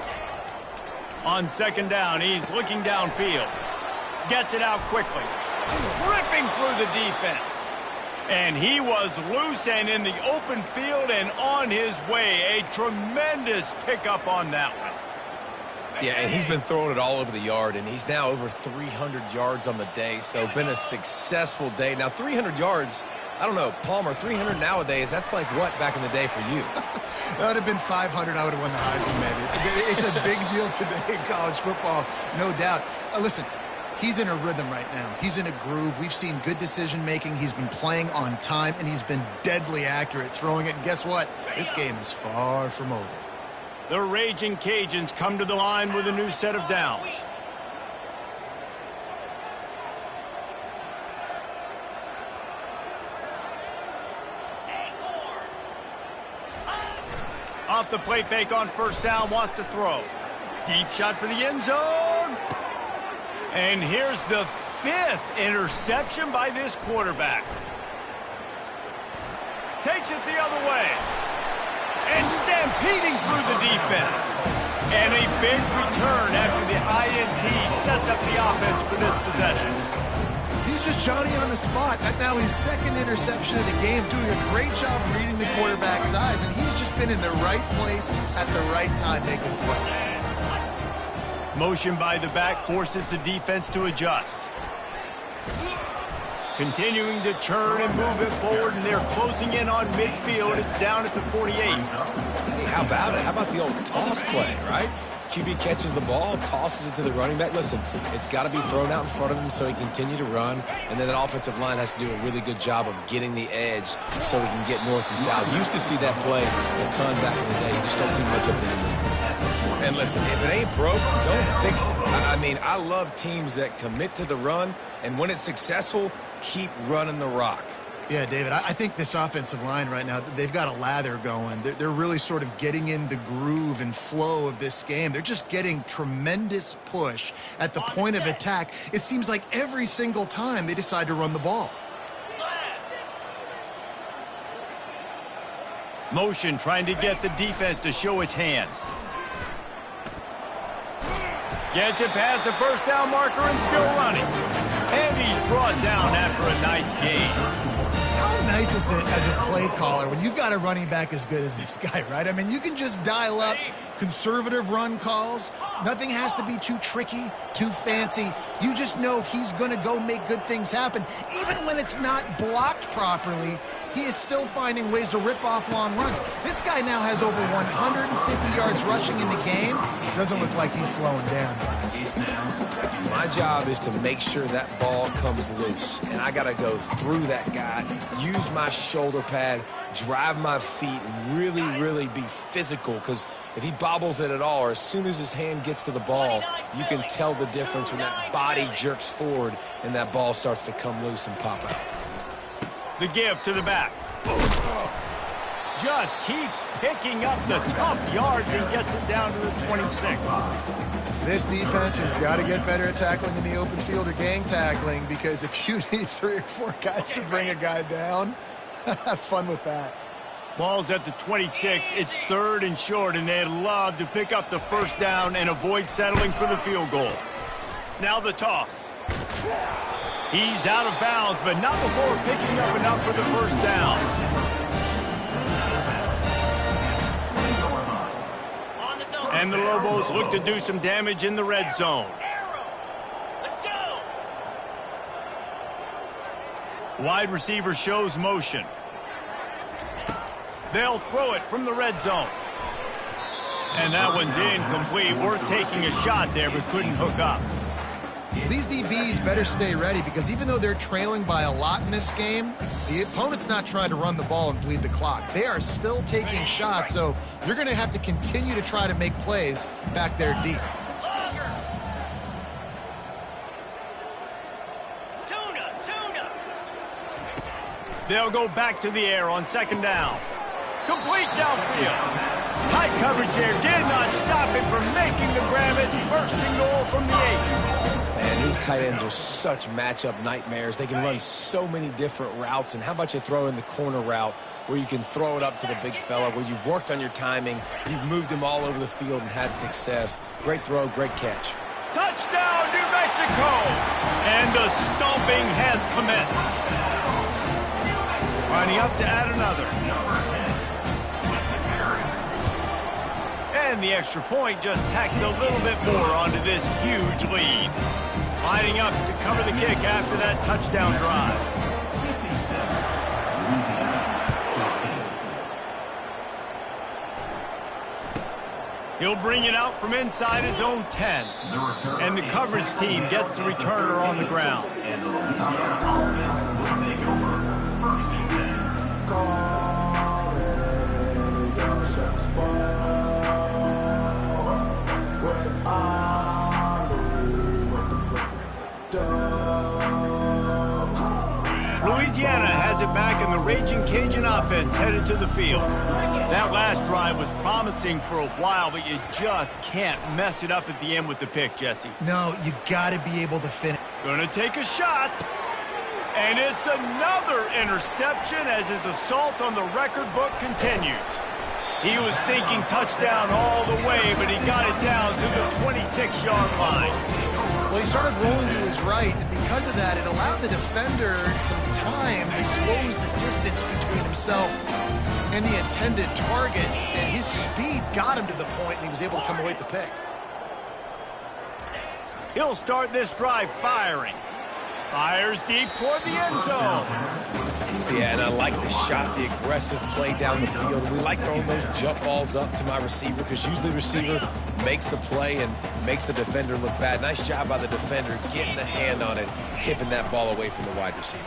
On second down, he's looking downfield. Gets it out quickly. Ripping through the defense. And he was loose and in the open field and on his way. A tremendous pickup on that one. Yeah, and he's been throwing it all over the yard, and he's now over 300 yards on the day. So been a successful day. Now, 300 yards, I don't know, Palmer, 300 nowadays, that's like what back in the day for you? That would have been 500. I would have won the Heisman, maybe. It's a big deal today in college football, no doubt. Listen, he's in a rhythm right now. He's in a groove. We've seen good decision-making. He's been playing on time, and he's been deadly accurate throwing it. And guess what? This game is far from over. The Raging Cajuns come to the line with a new set of downs. Off the play fake on first down, wants to throw. Deep shot for the end zone. And here's the 5th interception by this quarterback. Takes it the other way. And stampeding through the defense. And a big return after the INT sets up the offense for this possession. He's just Johnny on the spot. That's now his 2nd interception of the game, doing a great job reading the quarterback's eyes, and he's just been in the right place at the right time making plays. Motion by the back forces the defense to adjust. Continuing to churn and move it forward, and they're closing in on midfield. It's down at the 48. Hey, how about it? How about the old toss play, right? QB catches the ball, tosses it to the running back. Listen, it's got to be thrown out in front of him so he can continue to run, and then that offensive line has to do a really good job of getting the edge so he can get north and south. Used to see that play a ton back in the day. You just don't see much of it anymore. And listen, if it ain't broke, don't fix it. I mean, I love teams that commit to the run, and when it's successful, keep running the rock. Yeah, David, I think this offensive line right now, they've got a lather going. They're really sort of getting in the groove and flow of this game. They're just getting tremendous push at the point of attack. It seems like every single time they decide to run the ball. Motion trying to get the defense to show its hand. Gets it past the first down marker and still running. And he's brought down after a nice gain. How nice is it as a play caller when you've got a running back as good as this guy, right? I mean, you can just dial up conservative run calls. Nothing has to be too tricky, too fancy. You just know he's going to go make good things happen. Even when it's not blocked properly, he is still finding ways to rip off long runs. This guy now has over 150 yards rushing in the game. Doesn't look like he's slowing down, guys. My job is to make sure that ball comes loose, and I got to go through that guy, use my shoulder pad, drive my feet, and really be physical, because if he bobbles it at all, or as soon as his hand gets to the ball, you can tell the difference when that body jerks forward and that ball starts to come loose and pop out. The give to the back. Just keeps picking up the tough yards and gets it down to the 26. This defense has got to get better at tackling in the open field or gang tackling, because if you need 3 or 4 guys to bring a guy down, have fun with that. Ball's at the 26. It's 3rd and short, and they'd love to pick up the first down and avoid settling for the field goal. Now the toss. He's out of bounds, but not before picking up enough for the first down. And the Lobos look to do some damage in the red zone. Wide receiver shows motion. They'll throw it from the red zone. And that one's incomplete. Worth taking a shot there, but couldn't hook up. These DBs better stay ready because even though they're trailing by a lot in this game, the opponent's not trying to run the ball and bleed the clock. They are still taking shots, so you're going to have to continue to try to make plays back there deep. They'll go back to the air on second down. Complete downfield. Tight coverage there did not stop him from making the grab at first and goal from the 8. Man, these tight ends are such matchup nightmares. They can run so many different routes. And how about you throw in the corner route where you can throw it up to the big fella, where you've worked on your timing, you've moved him all over the field and had success. Great throw, great catch. Touchdown, New Mexico! And the stomping has commenced. Lining up to add another. And the extra point just tacks a little bit more onto this huge lead. Lining up to cover the kick after that touchdown drive. He'll bring it out from inside his own 10. And the coverage team gets the returner on the ground. And the Louisiana offense will take over. First and 10. Louisiana has it back, and the Raging Cajun offense headed to the field. That last drive was promising for a while, but you just can't mess it up at the end with the pick, Jesse. No, you got to be able to finish. Gonna take a shot. And it's another interception as his assault on the record book continues. He was thinking touchdown all the way, but he got it down to the 26-yard line. Well, he started rolling to his right, and because of that, it allowed the defender some time to close the distance between himself and the intended target, and his speed got him to the point, and he was able to come away with the pick. He'll start this drive firing. Fires deep toward the end zone. Yeah, and I like the shot, the aggressive play down the field. We like throwing those jump balls up to my receiver because usually the receiver makes the play and makes the defender look bad. Nice job by the defender getting a hand on it, tipping that ball away from the wide receiver.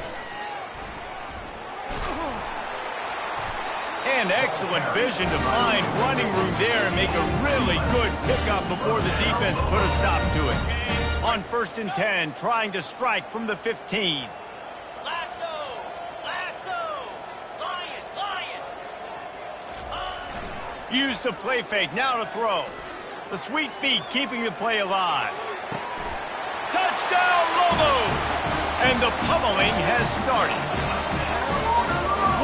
And excellent vision to find running room there and make a really good pickup before the defense put a stop to it. On first and 10, trying to strike from the 15. Use the play fake, now to throw. The sweet feet keeping the play alive. Touchdown, Lobos! And the pummeling has started.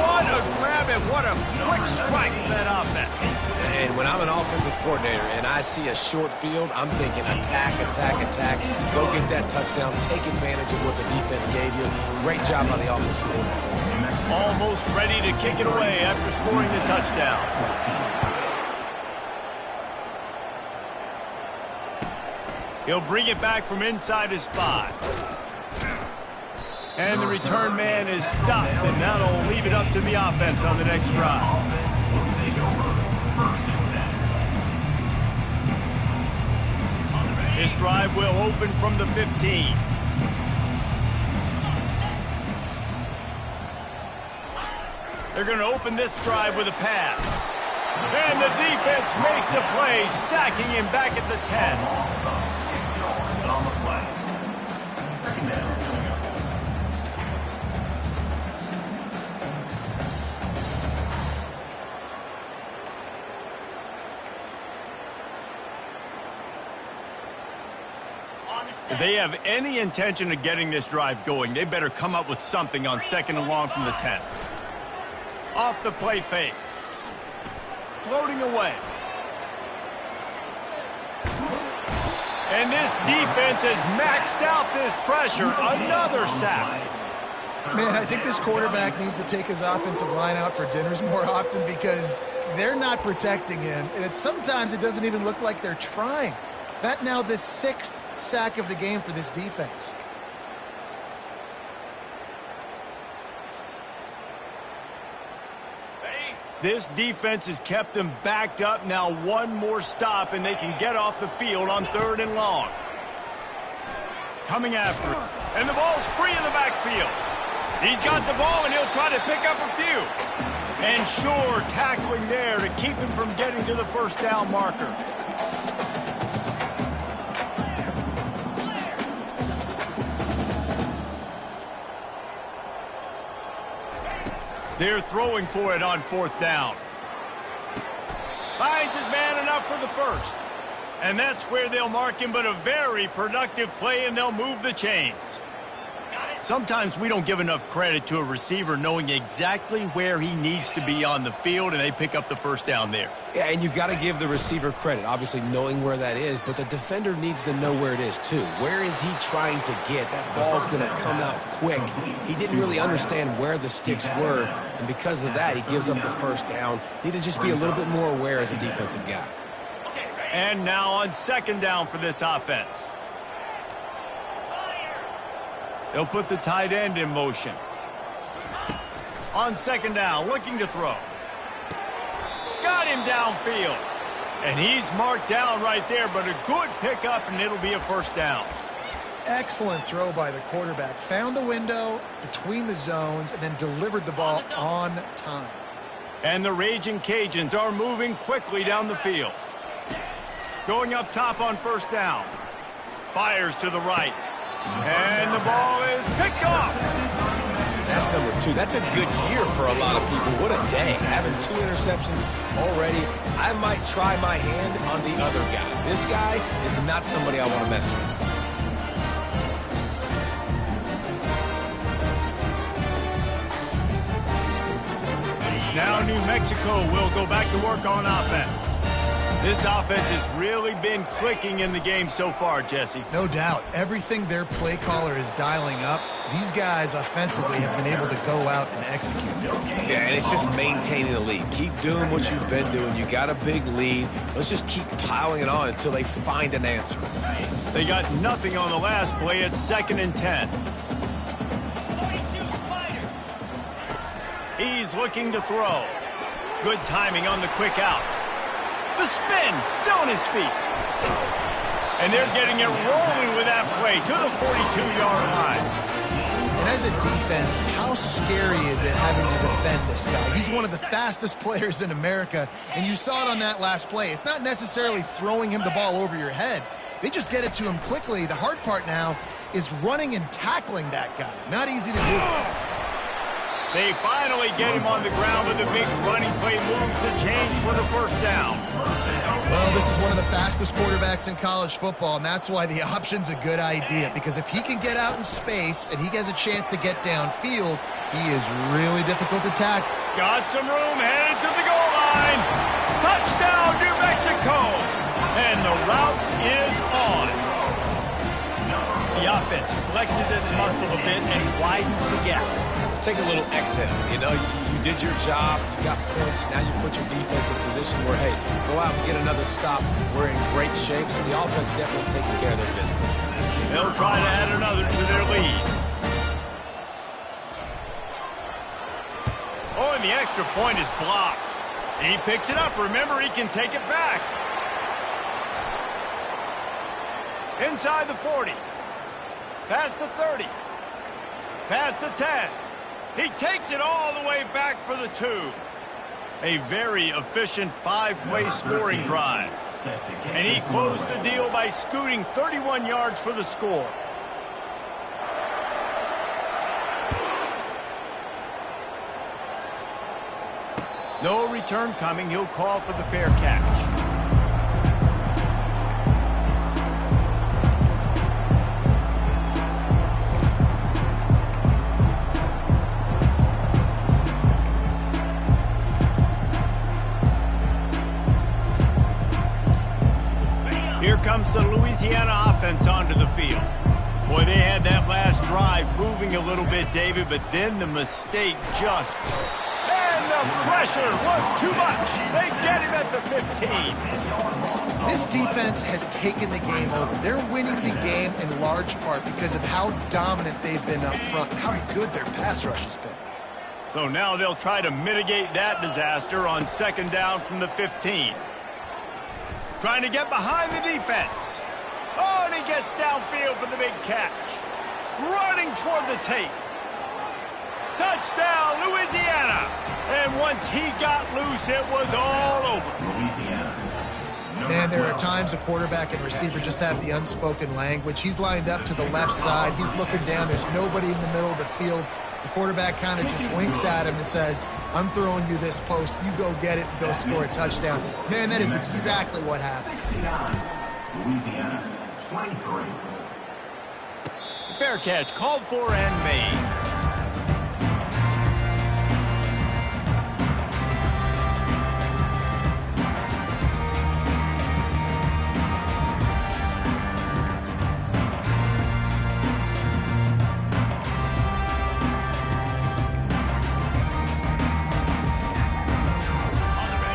What a grab and what a quick strike for that offense. And when I'm an offensive coordinator and I see a short field, I'm thinking attack, attack, attack. Go get that touchdown. Take advantage of what the defense gave you. Great job by the offensive coordinator. Almost ready to kick it away after scoring the touchdown. He'll bring it back from inside his 5. And the return man is stopped, and that'll leave it up to the offense on the next drive. This drive will open from the 15. They're going to open this drive with a pass. And the defense makes a play, sacking him back at the 10. On the play. Second down. If they have any intention of getting this drive going, they better come up with something on second and long from the 10. Off the play fake. Floating away. And this defense has maxed out this pressure. Another sack. Man, I think this quarterback needs to take his offensive line out for dinners more often because they're not protecting him. And sometimes it doesn't even look like they're trying. That now the 6th sack of the game for this defense. This defense has kept them backed up. Now one more stop, and they can get off the field on 3rd and long. Coming after it. And the ball's free in the backfield. He's got the ball, and he'll try to pick up a few. And sure, tackling there to keep him from getting to the first down marker. They're throwing for it on 4th down. Finds his man enough for the first. And that's where they'll mark him, but a very productive play, and they'll move the chains. Sometimes we don't give enough credit to a receiver knowing exactly where he needs to be on the field, and they pick up the first down there. Yeah, and you got to give the receiver credit, obviously knowing where that is, but the defender needs to know where it is too. Where is he trying to get? That ball's going to come out quick. He didn't really understand where the sticks were, and because of that, he gives up the first down. Need to just be a little bit more aware as a defensive guy. And now on 2nd down for this offense. They'll put the tight end in motion. On 2nd down, looking to throw. Got him downfield. And he's marked down right there, but a good pickup, and it'll be a first down. Excellent throw by the quarterback. Found the window between the zones and then delivered the ball on time. And the Raging Cajuns are moving quickly down the field. Going up top on 1st down. Fires to the right. And the ball is picked off. That's number 2. That's a good year for a lot of people. What a day. Having 2 interceptions already. I might try my hand on the other guy. This guy is not somebody I want to mess with. Now New Mexico will go back to work on offense. This offense has really been clicking in the game so far, Jesse. No doubt. Everything their play caller is dialing up, these guys offensively have been able to go out and execute. Yeah, and it's just maintaining the lead. Keep doing what you've been doing. You got a big lead. Let's just keep piling it on until they find an answer. They got nothing on the last play. It's 2nd and 10. He's looking to throw. Good timing on the quick out. The spin, still on his feet. And they're getting it rolling with that play to the 42-yard line. And as a defense, how scary is it having to defend this guy? He's one of the fastest players in America, and you saw it on that last play. It's not necessarily throwing him the ball over your head. They just get it to him quickly. The hard part now is running and tackling that guy. Not easy to do. They finally get him on the ground with a big running play, moves the change for the first down. Well, this is one of the fastest quarterbacks in college football, and that's why the option's a good idea, because if he can get out in space and he has a chance to get downfield, he is really difficult to tackle. Got some room, headed to the goal line. Touchdown, New Mexico! And the route is on. The offense flexes its muscle a bit and widens the gap. Take a little exhale. You know, you did your job. You got points. Now you put your defense in a position where, hey, go out and get another stop. We're in great shape, so the offense definitely taking care of their business. They'll try to add another to their lead. Oh, and the extra point is blocked. He picks it up. Remember, he can take it back. Inside the 40. Past the 30. Past the 10. He takes it all the way back for the 2. A very efficient 5-play scoring drive. And he closed the deal by scooting 31 yards for the score. No return coming. He'll call for the fair catch. Here comes the Louisiana offense onto the field. Boy, they had that last drive moving a little bit, David, but then the mistake just... And the pressure was too much. They get him at the 15. This defense has taken the game over. They're winning the game in large part because of how dominant they've been up front, how good their pass rush has been. So now they'll try to mitigate that disaster on second down from the 15. Trying to get behind the defense. Oh, and he gets downfield for the big catch. Running toward the tape. Touchdown, Louisiana. And once he got loose, it was all over. Louisiana. Man, there are times a quarterback and receiver just have the unspoken language. He's lined up to the left side. He's looking down. There's nobody in the middle of the field. The quarterback kind of just winks at him and says, I'm throwing you this post. You go get it and go score a touchdown. Man, that is exactly what happened. 69. Louisiana, 23. Fair catch called for and made.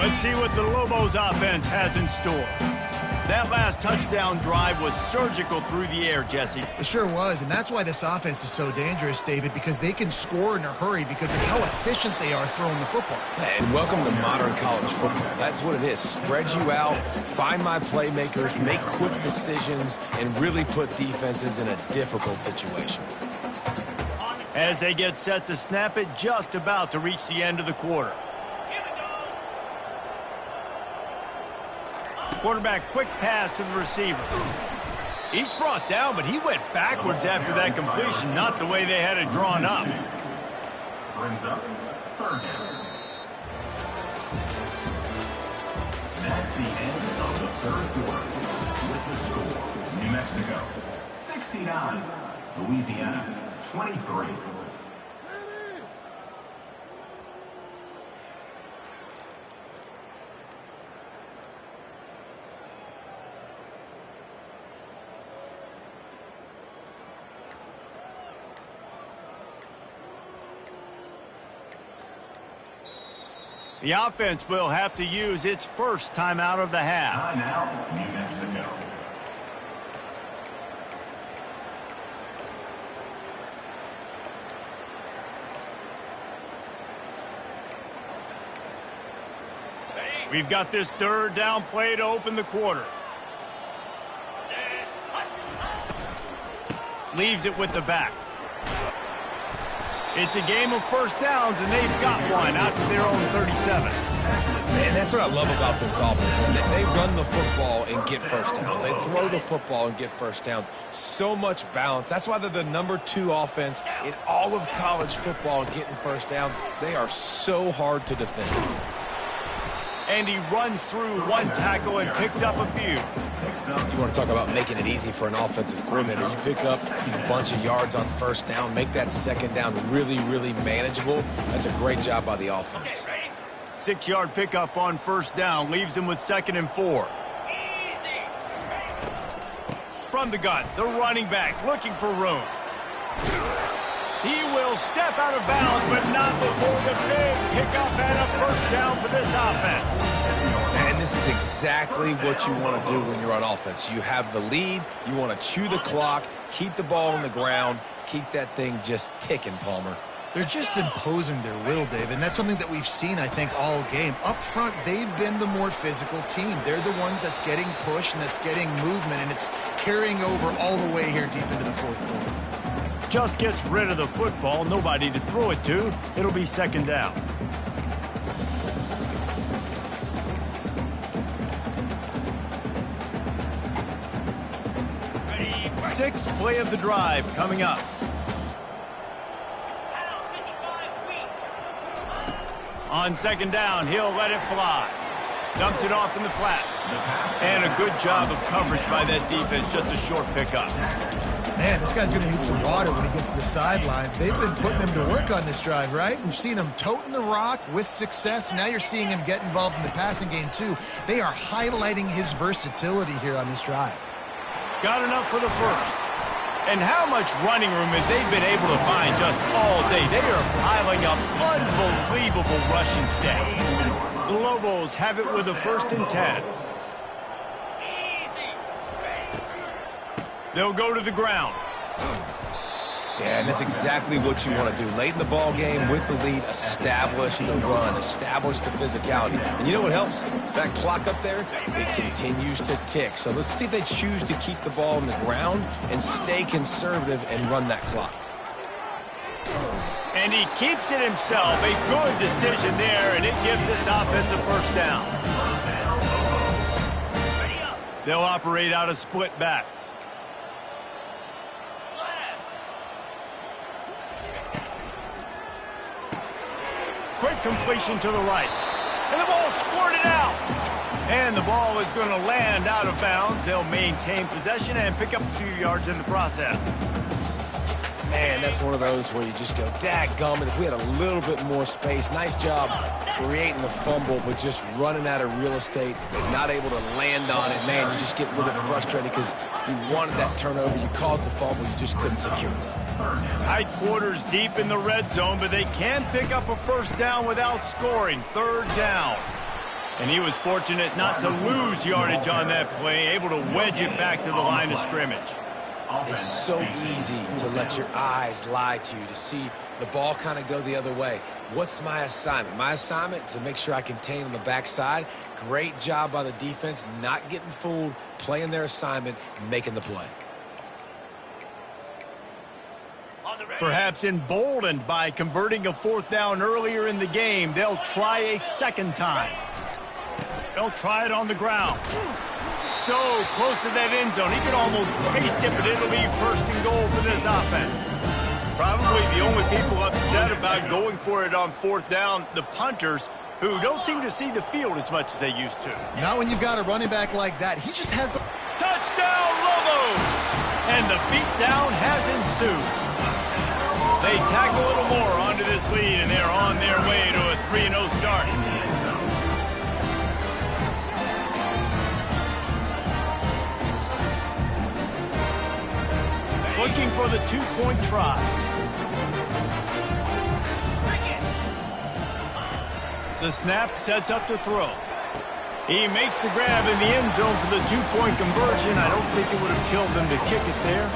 Let's see what the Lobos offense has in store. That last touchdown drive was surgical through the air, Jesse. It sure was, and that's why this offense is so dangerous, David, because they can score in a hurry because of how efficient they are throwing the football. And welcome to modern college football. That's what it is. Spread you out, find my playmakers, make quick decisions, and really put defenses in a difficult situation. As they get set to snap it, just about to reach the end of the quarter. Quarterback quick pass to the receiver. Each brought down, but he went backwards after that completion, not the way they had it drawn up. Brings up third down. That's the end of the third quarter. With the score, New Mexico 69, Louisiana 23. The offense will have to use its first timeout of the half. Timeout, New Mexico. We've got this third down play to open the quarter. Leaves it with the back. It's a game of first downs, and they've got one out to their own 37. Man, that's what I love about this offense. When they run the football and get first downs. They throw the football and get first downs. So much balance. That's why they're the #2 offense in all of college football and getting first downs. They are so hard to defend. And he runs through one tackle and picks up a few. You want to talk about making it easy for an offensive coordinator. You pick up a bunch of yards on first down, make that second down really, really manageable. That's a great job by the offense. 6-yard pickup on first down leaves him with 2nd and 4. From the gun, the running back looking for room. He will step out of bounds, but not before the big pickup and a first down for this offense. And this is exactly what you want to do when you're on offense. You have the lead, you want to chew the clock, keep the ball on the ground, keep that thing just ticking, Palmer. They're just imposing their will, Dave, and that's something that we've seen, I think, all game. Up front, they've been the more physical team. They're the ones that's getting pushed and that's getting movement, and it's carrying over all the way here deep into the fourth quarter. Just gets rid of the football, nobody to throw it to. It'll be 2nd down. Sixth play of the drive coming up. On 2nd down, he'll let it fly. Dumps it off in the flats. And a good job of coverage by that defense, just a short pickup. Man, this guy's going to need some water when he gets to the sidelines. They've been putting him to work on this drive, right? We've seen him toting the rock with success. Now you're seeing him get involved in the passing game, too. They are highlighting his versatility here on this drive. Got enough for the first. And how much running room have they been able to find just all day? They are piling up unbelievable rushing stats. The Lobos have it with a 1st and 10. They'll go to the ground. Yeah, and that's exactly what you want to do. Late in the ball game with the lead, establish the run, establish the physicality. And you know what helps? That clock up there, it continues to tick. So let's see if they choose to keep the ball on the ground and stay conservative and run that clock. And he keeps it himself. A good decision there, and it gives this offense a first down. They'll operate out of split backs. Quick completion to the right. And the ball squirted out. And the ball is going to land out of bounds. They'll maintain possession and pick up a few yards in the process. Man, that's one of those where you just go, dadgummit, if we had a little bit more space. Nice job creating the fumble, but just running out of real estate, not able to land on it. Man, you just get a little bit frustrated because you wanted that turnover. You caused the fumble. You just couldn't secure it. Tight quarters deep in the red zone, but they can pick up a first down without scoring. Third down. And he was fortunate not to lose yardage on that play, able to wedge it back to the line of scrimmage. It's so easy to let your eyes lie to you, to see the ball kind of go the other way. What's my assignment? My assignment is to make sure I contain on the backside. Great job by the defense, not getting fooled, playing their assignment, and making the play. Perhaps emboldened by converting a fourth down earlier in the game, they'll try a second time. They'll try it on the ground. So close to that end zone, he could almost taste it, but it'll be first and goal for this offense. Probably the only people upset about going for it on fourth down, the punters, who don't seem to see the field as much as they used to. Not when you've got a running back like that. He just has... Touchdown, Lobos! And the beatdown has ensued. They tack a little more onto this lead, and they're on their way to a 3-0 start. Looking for the two-point try. The snap sets up to throw. He makes the grab in the end zone for the two-point conversion. I don't think it would have killed them to kick it there.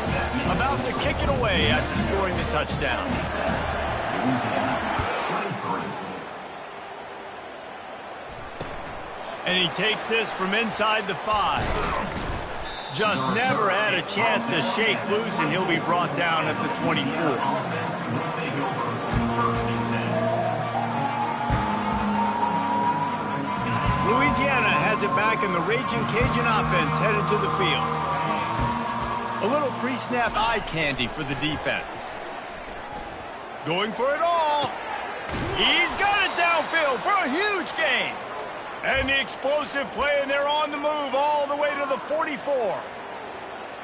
About to kick it away after scoring the touchdown. And he takes this from inside the 5. Just never had a chance to shake loose, and he'll be brought down at the 24. Louisiana has it back, and the Raging Cajun offense headed to the field. A little pre-snap eye candy for the defense. Going for it all. He's got it downfield for a huge gain. And the explosive play, and they're on the move all the way to the 44.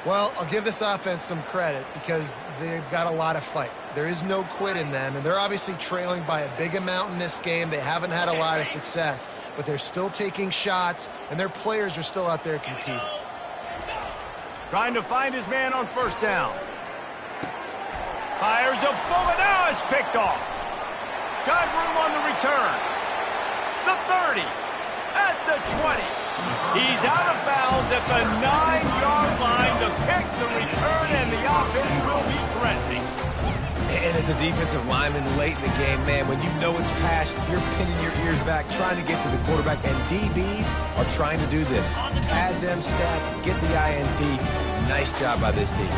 Well, I'll give this offense some credit because they've got a lot of fight. There is no quit in them, and they're obviously trailing by a big amount in this game. They haven't had a lot of success, but they're still taking shots, and their players are still out there competing. Trying to find his man on first down. Fires a bullet. Now it's picked off. Got room on the return. The 30. At the 20. He's out of bounds at the 9-yard line. The pick, the return, and the offense will be threatening. And as a defensive lineman late in the game, man, when you know it's pass, you're pinning your ears back, trying to get to the quarterback, and DBs are trying to do this. Pad them stats, get the INT. Nice job by this team.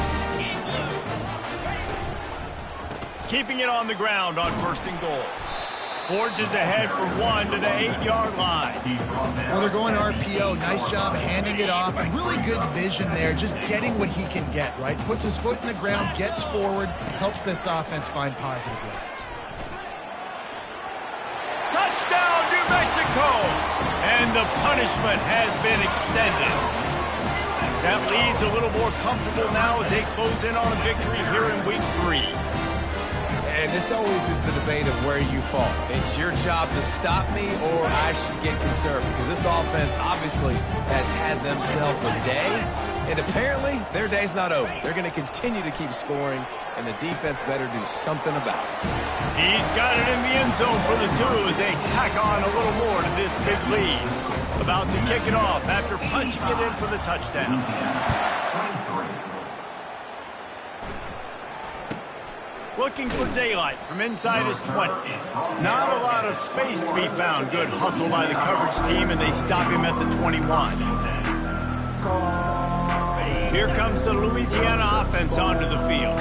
Keeping it on the ground on first and goal. Forges ahead for 1 to the 8-yard line. Well, they're going RPO. Nice job handing it off. And really good vision there, just getting what he can get, right? Puts his foot in the ground, gets forward, helps this offense find positive yards. Touchdown, New Mexico! And the punishment has been extended. That lead's a little more comfortable now as they close in on a victory here in week 3. And this always is the debate of where you fall. It's your job to stop me, or I should get conservative. Because this offense obviously has had themselves a day, and apparently their day's not over. They're going to continue to keep scoring, and the defense better do something about it. He's got it in the end zone for the 2 as they tack on a little more to this big lead. About to kick it off after punching it in for the touchdown. Looking for daylight from inside his 20. Not a lot of space to be found. Good hustle by the coverage team, and they stop him at the 21. Here comes the Louisiana offense onto the field.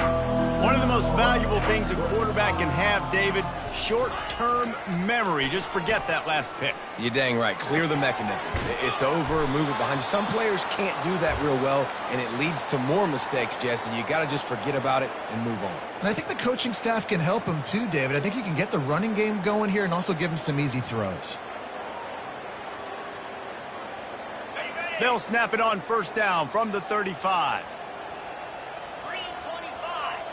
One of the most valuable things a quarterback can have, David, short-term memory. Just forget that last pick. You're dang right. Clear the mechanism. It's over, move it behind you. Some players can't do that real well, and it leads to more mistakes, Jesse. You got to just forget about it and move on. And I think the coaching staff can help him too, David. I think you can get the running game going here and also give him some easy throws. They'll snap it on first down from the 35.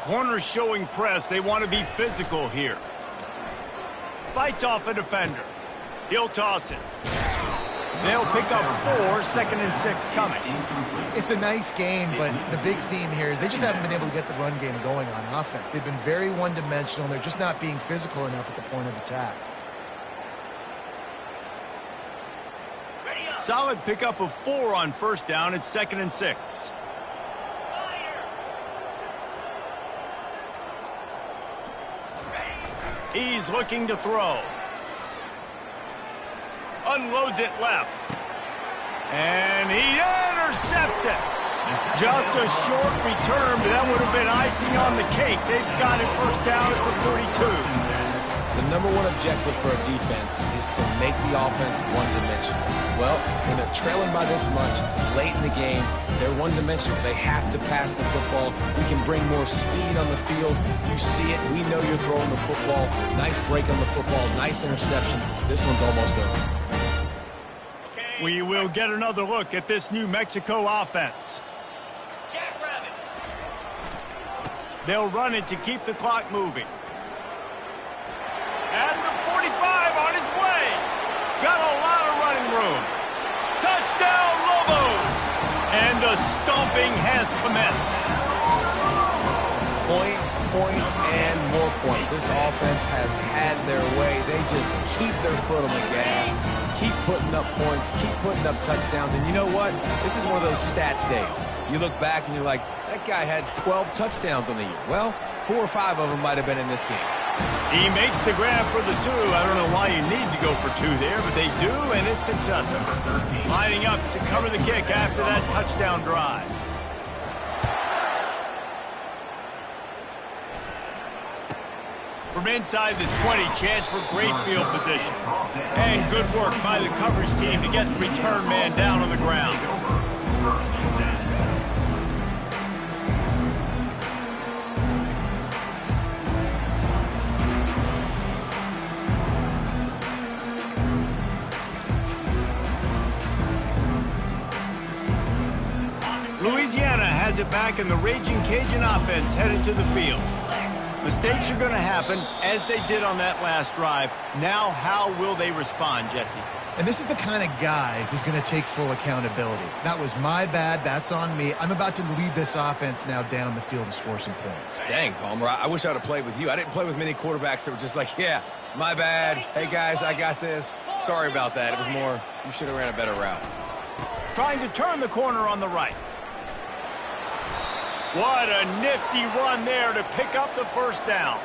Corners showing press. They want to be physical here. Fights off a defender. He'll toss it. They'll pick up 4, 2nd and 6 coming. It's a nice game, but the big theme here is they just haven't been able to get the run game going on offense. They've been very one-dimensional. They're just not being physical enough at the point of attack. Solid pickup of 4 on first down. It's 2nd and 6. He's looking to throw. Unloads it left. And he intercepts it. Just a short return, but that would have been icing on the cake. They've got it first down at the 42. The number one objective for a defense is to make the offense one-dimensional. Well, when they're trailing by this much, late in the game, they're one-dimensional. They have to pass the football. We can bring more speed on the field. You see it. We know you're throwing the football. Nice break on the football. Nice interception. This one's almost over. We will get another look at this New Mexico offense. They'll run it to keep the clock moving. At the 45 on its way. Got a lot of running room. Touchdown, Lobos! And the stomping has commenced. Points, and more points. This offense has had their way. They just keep their foot on the gas, keep putting up points, keep putting up touchdowns. And you know what? This is one of those stats days. You look back and you're like, that guy had 12 touchdowns on the year. Well, 4 or 5 of them might have been in this game. He makes the grab for the 2. I don't know why you need to go for 2 there, but they do, and it's successful. Lining up to cover the kick after that touchdown drive. From inside the 20, chance for great field position. And good work by the coverage team to get the return man down on the ground. Louisiana has it back, and the Raging Cajun offense headed to the field. Mistakes are going to happen, as they did on that last drive. Now, how will they respond, Jesse? And this is the kind of guy who's going to take full accountability. That was my bad. That's on me. I'm about to lead this offense now down the field and score some points. Dang, Palmer, I wish I would have played with you. I didn't play with many quarterbacks that were just like, yeah, my bad. Hey, guys, I got this. Sorry about that. It was more, you should have ran a better route. Trying to turn the corner on the right. What a nifty run there to pick up the first down.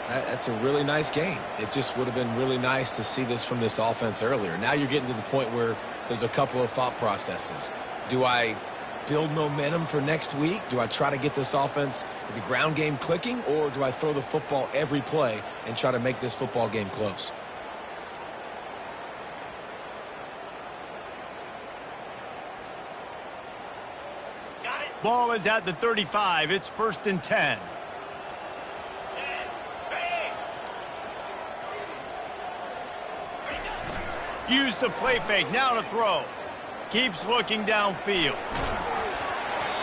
That's a really nice game. It just would have been really nice to see this from this offense earlier. Now you're getting to the point where there's a couple of thought processes. Do I build momentum for next week? Do I try to get this offense, the ground game clicking, or do I throw the football every play and try to make this football game close? Ball is at the 35. It's 1st and 10. Use the play fake. Now to throw. Keeps looking downfield.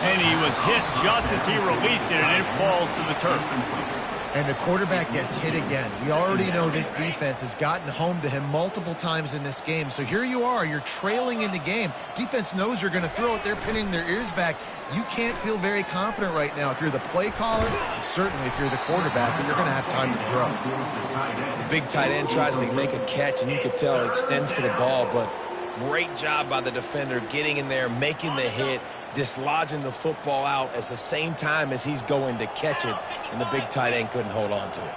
And he was hit just as he released it, and it falls to the turf. And the quarterback gets hit again. We already know this defense has gotten home to him multiple times in this game. So here you are. You're trailing in the game. Defense knows you're going to throw it. They're pinning their ears back. You can't feel very confident right now if you're the play caller, and certainly if you're the quarterback, but you're going to have time to throw. The big tight end tries to make a catch, and you could tell he extends for the ball, but Great job by the defender getting in there, making the hit, dislodging the football out at the same time as he's going to catch it, and the big tight end couldn't hold on to it.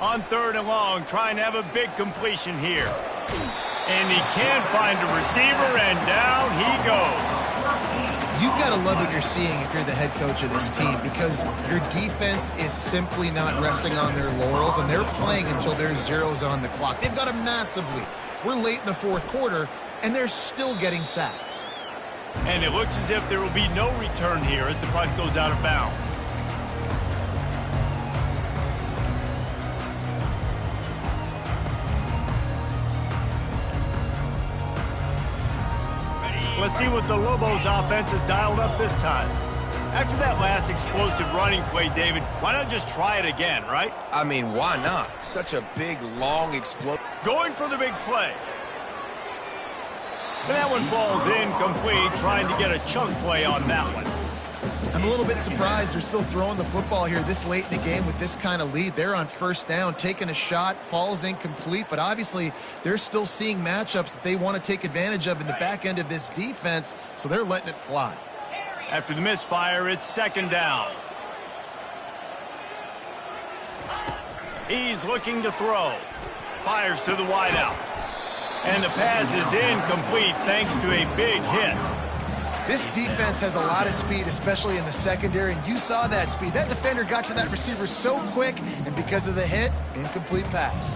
On 3rd and long, trying to have a big completion here. And he can't find a receiver, and down he goes. You've got to love what you're seeing if you're the head coach of this team, because your defense is simply not resting on their laurels, and they're playing until there's zeros on the clock. They've got a massive lead. We're late in the 4th quarter, and they're still getting sacks. And it looks as if there will be no return here as the punt goes out of bounds. Let's see what the Lobos offense has dialed up this time. After that last explosive running play, David, why not just try it again, right? I mean, why not? Such a big, long explosion. Going for the big play. And that one falls incomplete, trying to get a chunk play on that one. I'm a little bit surprised they're still throwing the football here this late in the game with this kind of lead. They're on 1st down, taking a shot, falls incomplete, but obviously they're still seeing matchups that they want to take advantage of in the back end of this defense, so they're letting it fly. After the misfire, it's 2nd down. He's looking to throw. Fires to the wideout. And the pass is incomplete thanks to a big hit. This defense has a lot of speed, especially in the secondary, and you saw that speed. That defender got to that receiver so quick, and because of the hit, incomplete pass.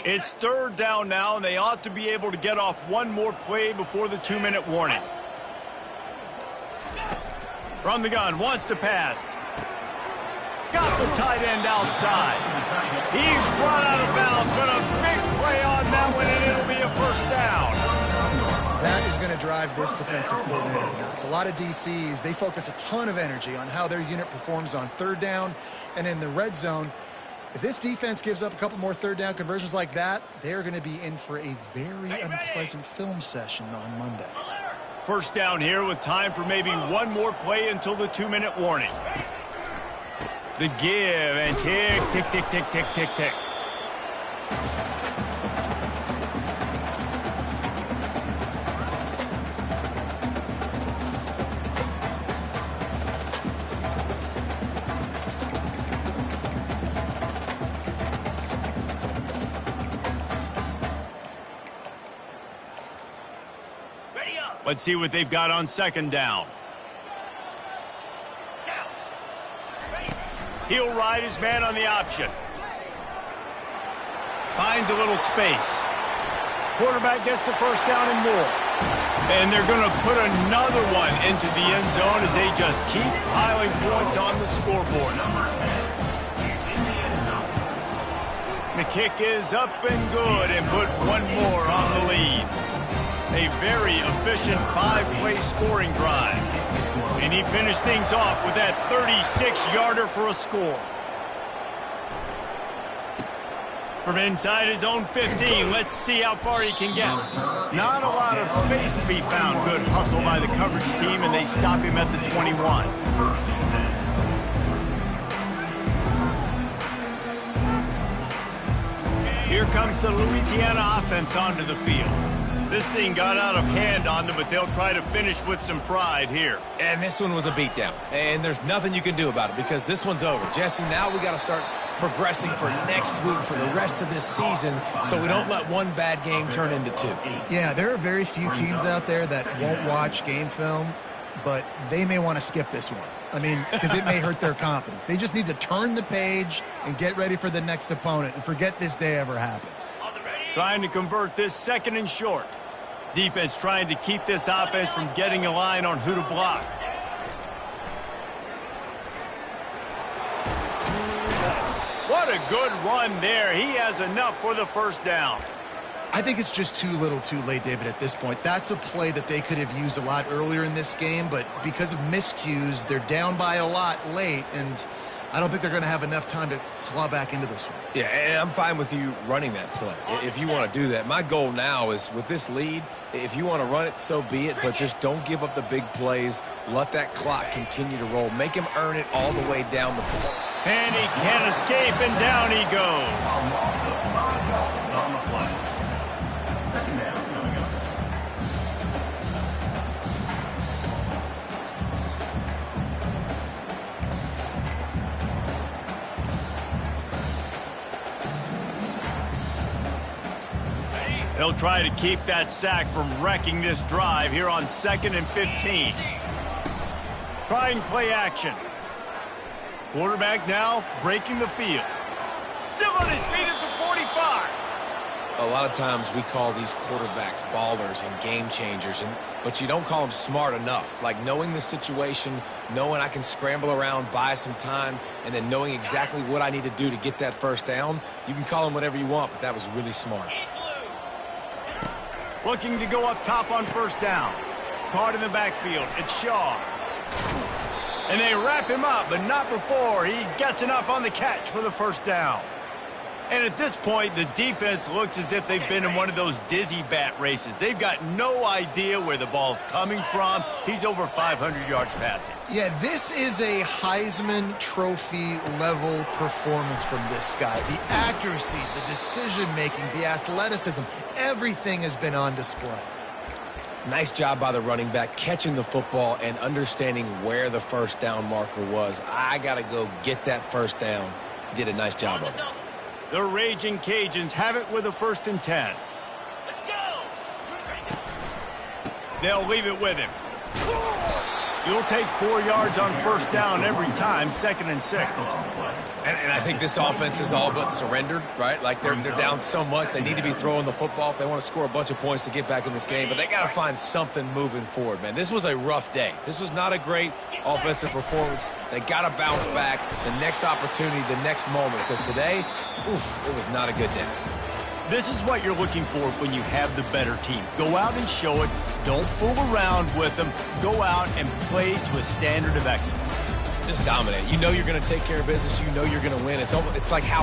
It's 3rd down now, and they ought to be able to get off one more play before the 2-minute warning. From the gun, wants to pass. Got the tight end outside. He's run out of bounds, but a big play on that one, and it'll be a 1st down. That is going to drive this defensive coordinator nuts. A lot of DCs, they focus a ton of energy on how their unit performs on 3rd down and in the red zone. If this defense gives up a couple more 3rd down conversions like that, they're going to be in for a very unpleasant film session on Monday. 1st down here with time for maybe one more play until the 2-minute warning. The give and tick, tick, tick, tick, tick, tick, tick. Let's see what they've got on 2nd down. He'll ride his man on the option. Finds a little space. Quarterback gets the 1st down and more. And they're going to put another one into the end zone as they just keep piling points on the scoreboard. The kick is up and good and put one more on the lead. A very efficient 5-play scoring drive. And he finished things off with that 36-yarder for a score. From inside his own 15, let's see how far he can get. Not a lot of space to be found. Good hustle by the coverage team, and they stop him at the 21. Here comes the Louisiana offense onto the field. This thing got out of hand on them, but they'll try to finish with some pride here. And this one was a beatdown. And there's nothing you can do about it because this one's over. Jesse, now we got to start progressing for next week, for the rest of this season, so we don't let one bad game turn into 2. Yeah, there are very few teams out there that won't watch game film, but they may want to skip this one. I mean, because it may hurt their confidence. They just need to turn the page and get ready for the next opponent and forget this day ever happened. Trying to convert this 2nd and short. Defense trying to keep this offense from getting a line on who to block. What a good run there. He has enough for the 1st down. I think it's just too little too late, David, at this point. That's a play that they could have used a lot earlier in this game, but because of miscues, they're down by a lot late, and I don't think they're going to have enough time to claw back into this one. Yeah, and I'm fine with you running that play if you want to do that. My goal now is with this lead, if you want to run it, so be it, but just don't give up the big plays. Let that clock continue to roll. Make him earn it all the way down the field. And he can't escape, and down he goes. A loss of 5 yards on the play. Second down coming up. He'll try to keep that sack from wrecking this drive here on 2nd and 15. Trying play action. Quarterback now breaking the field. Still on his feet at the 45. A lot of times we call these quarterbacks ballers and game changers, but you don't call them smart enough. Like knowing the situation, knowing I can scramble around, buy some time, and then knowing exactly what I need to do to get that first down. You can call them whatever you want, but that was really smart. Looking to go up top on first down. Caught in the backfield. It's Shaw. And they wrap him up, but not before he gets enough on the catch for the first down. And at this point, the defense looks as if they've been in one of those dizzy bat races. They've got no idea where the ball's coming from. He's over 500 yards passing. Yeah, this is a Heisman Trophy level performance from this guy. The accuracy, the decision-making, the athleticism, everything has been on display. Nice job by the running back catching the football and understanding where the first down marker was. I got to go get that first down. He did a nice job of it. The Raging Cajuns have it with a 1st and 10. Let's go! They'll leave it with him. You'll take 4 yards on first down every time, 2nd and 6. And I think this offense is all but surrendered, right? Like they're down so much. They need to be throwing the football if they want to score a bunch of points to get back in this game. But they got to find something moving forward, man. This was a rough day. This was not a great offensive performance. They got to bounce back the next opportunity, the next moment. Because today, oof, it was not a good day. This is what you're looking for when you have the better team. Go out and show it. Don't fool around with them. Go out and play to a standard of excellence. Just dominate. You know you're going to take care of business. You know you're going to win. It's like how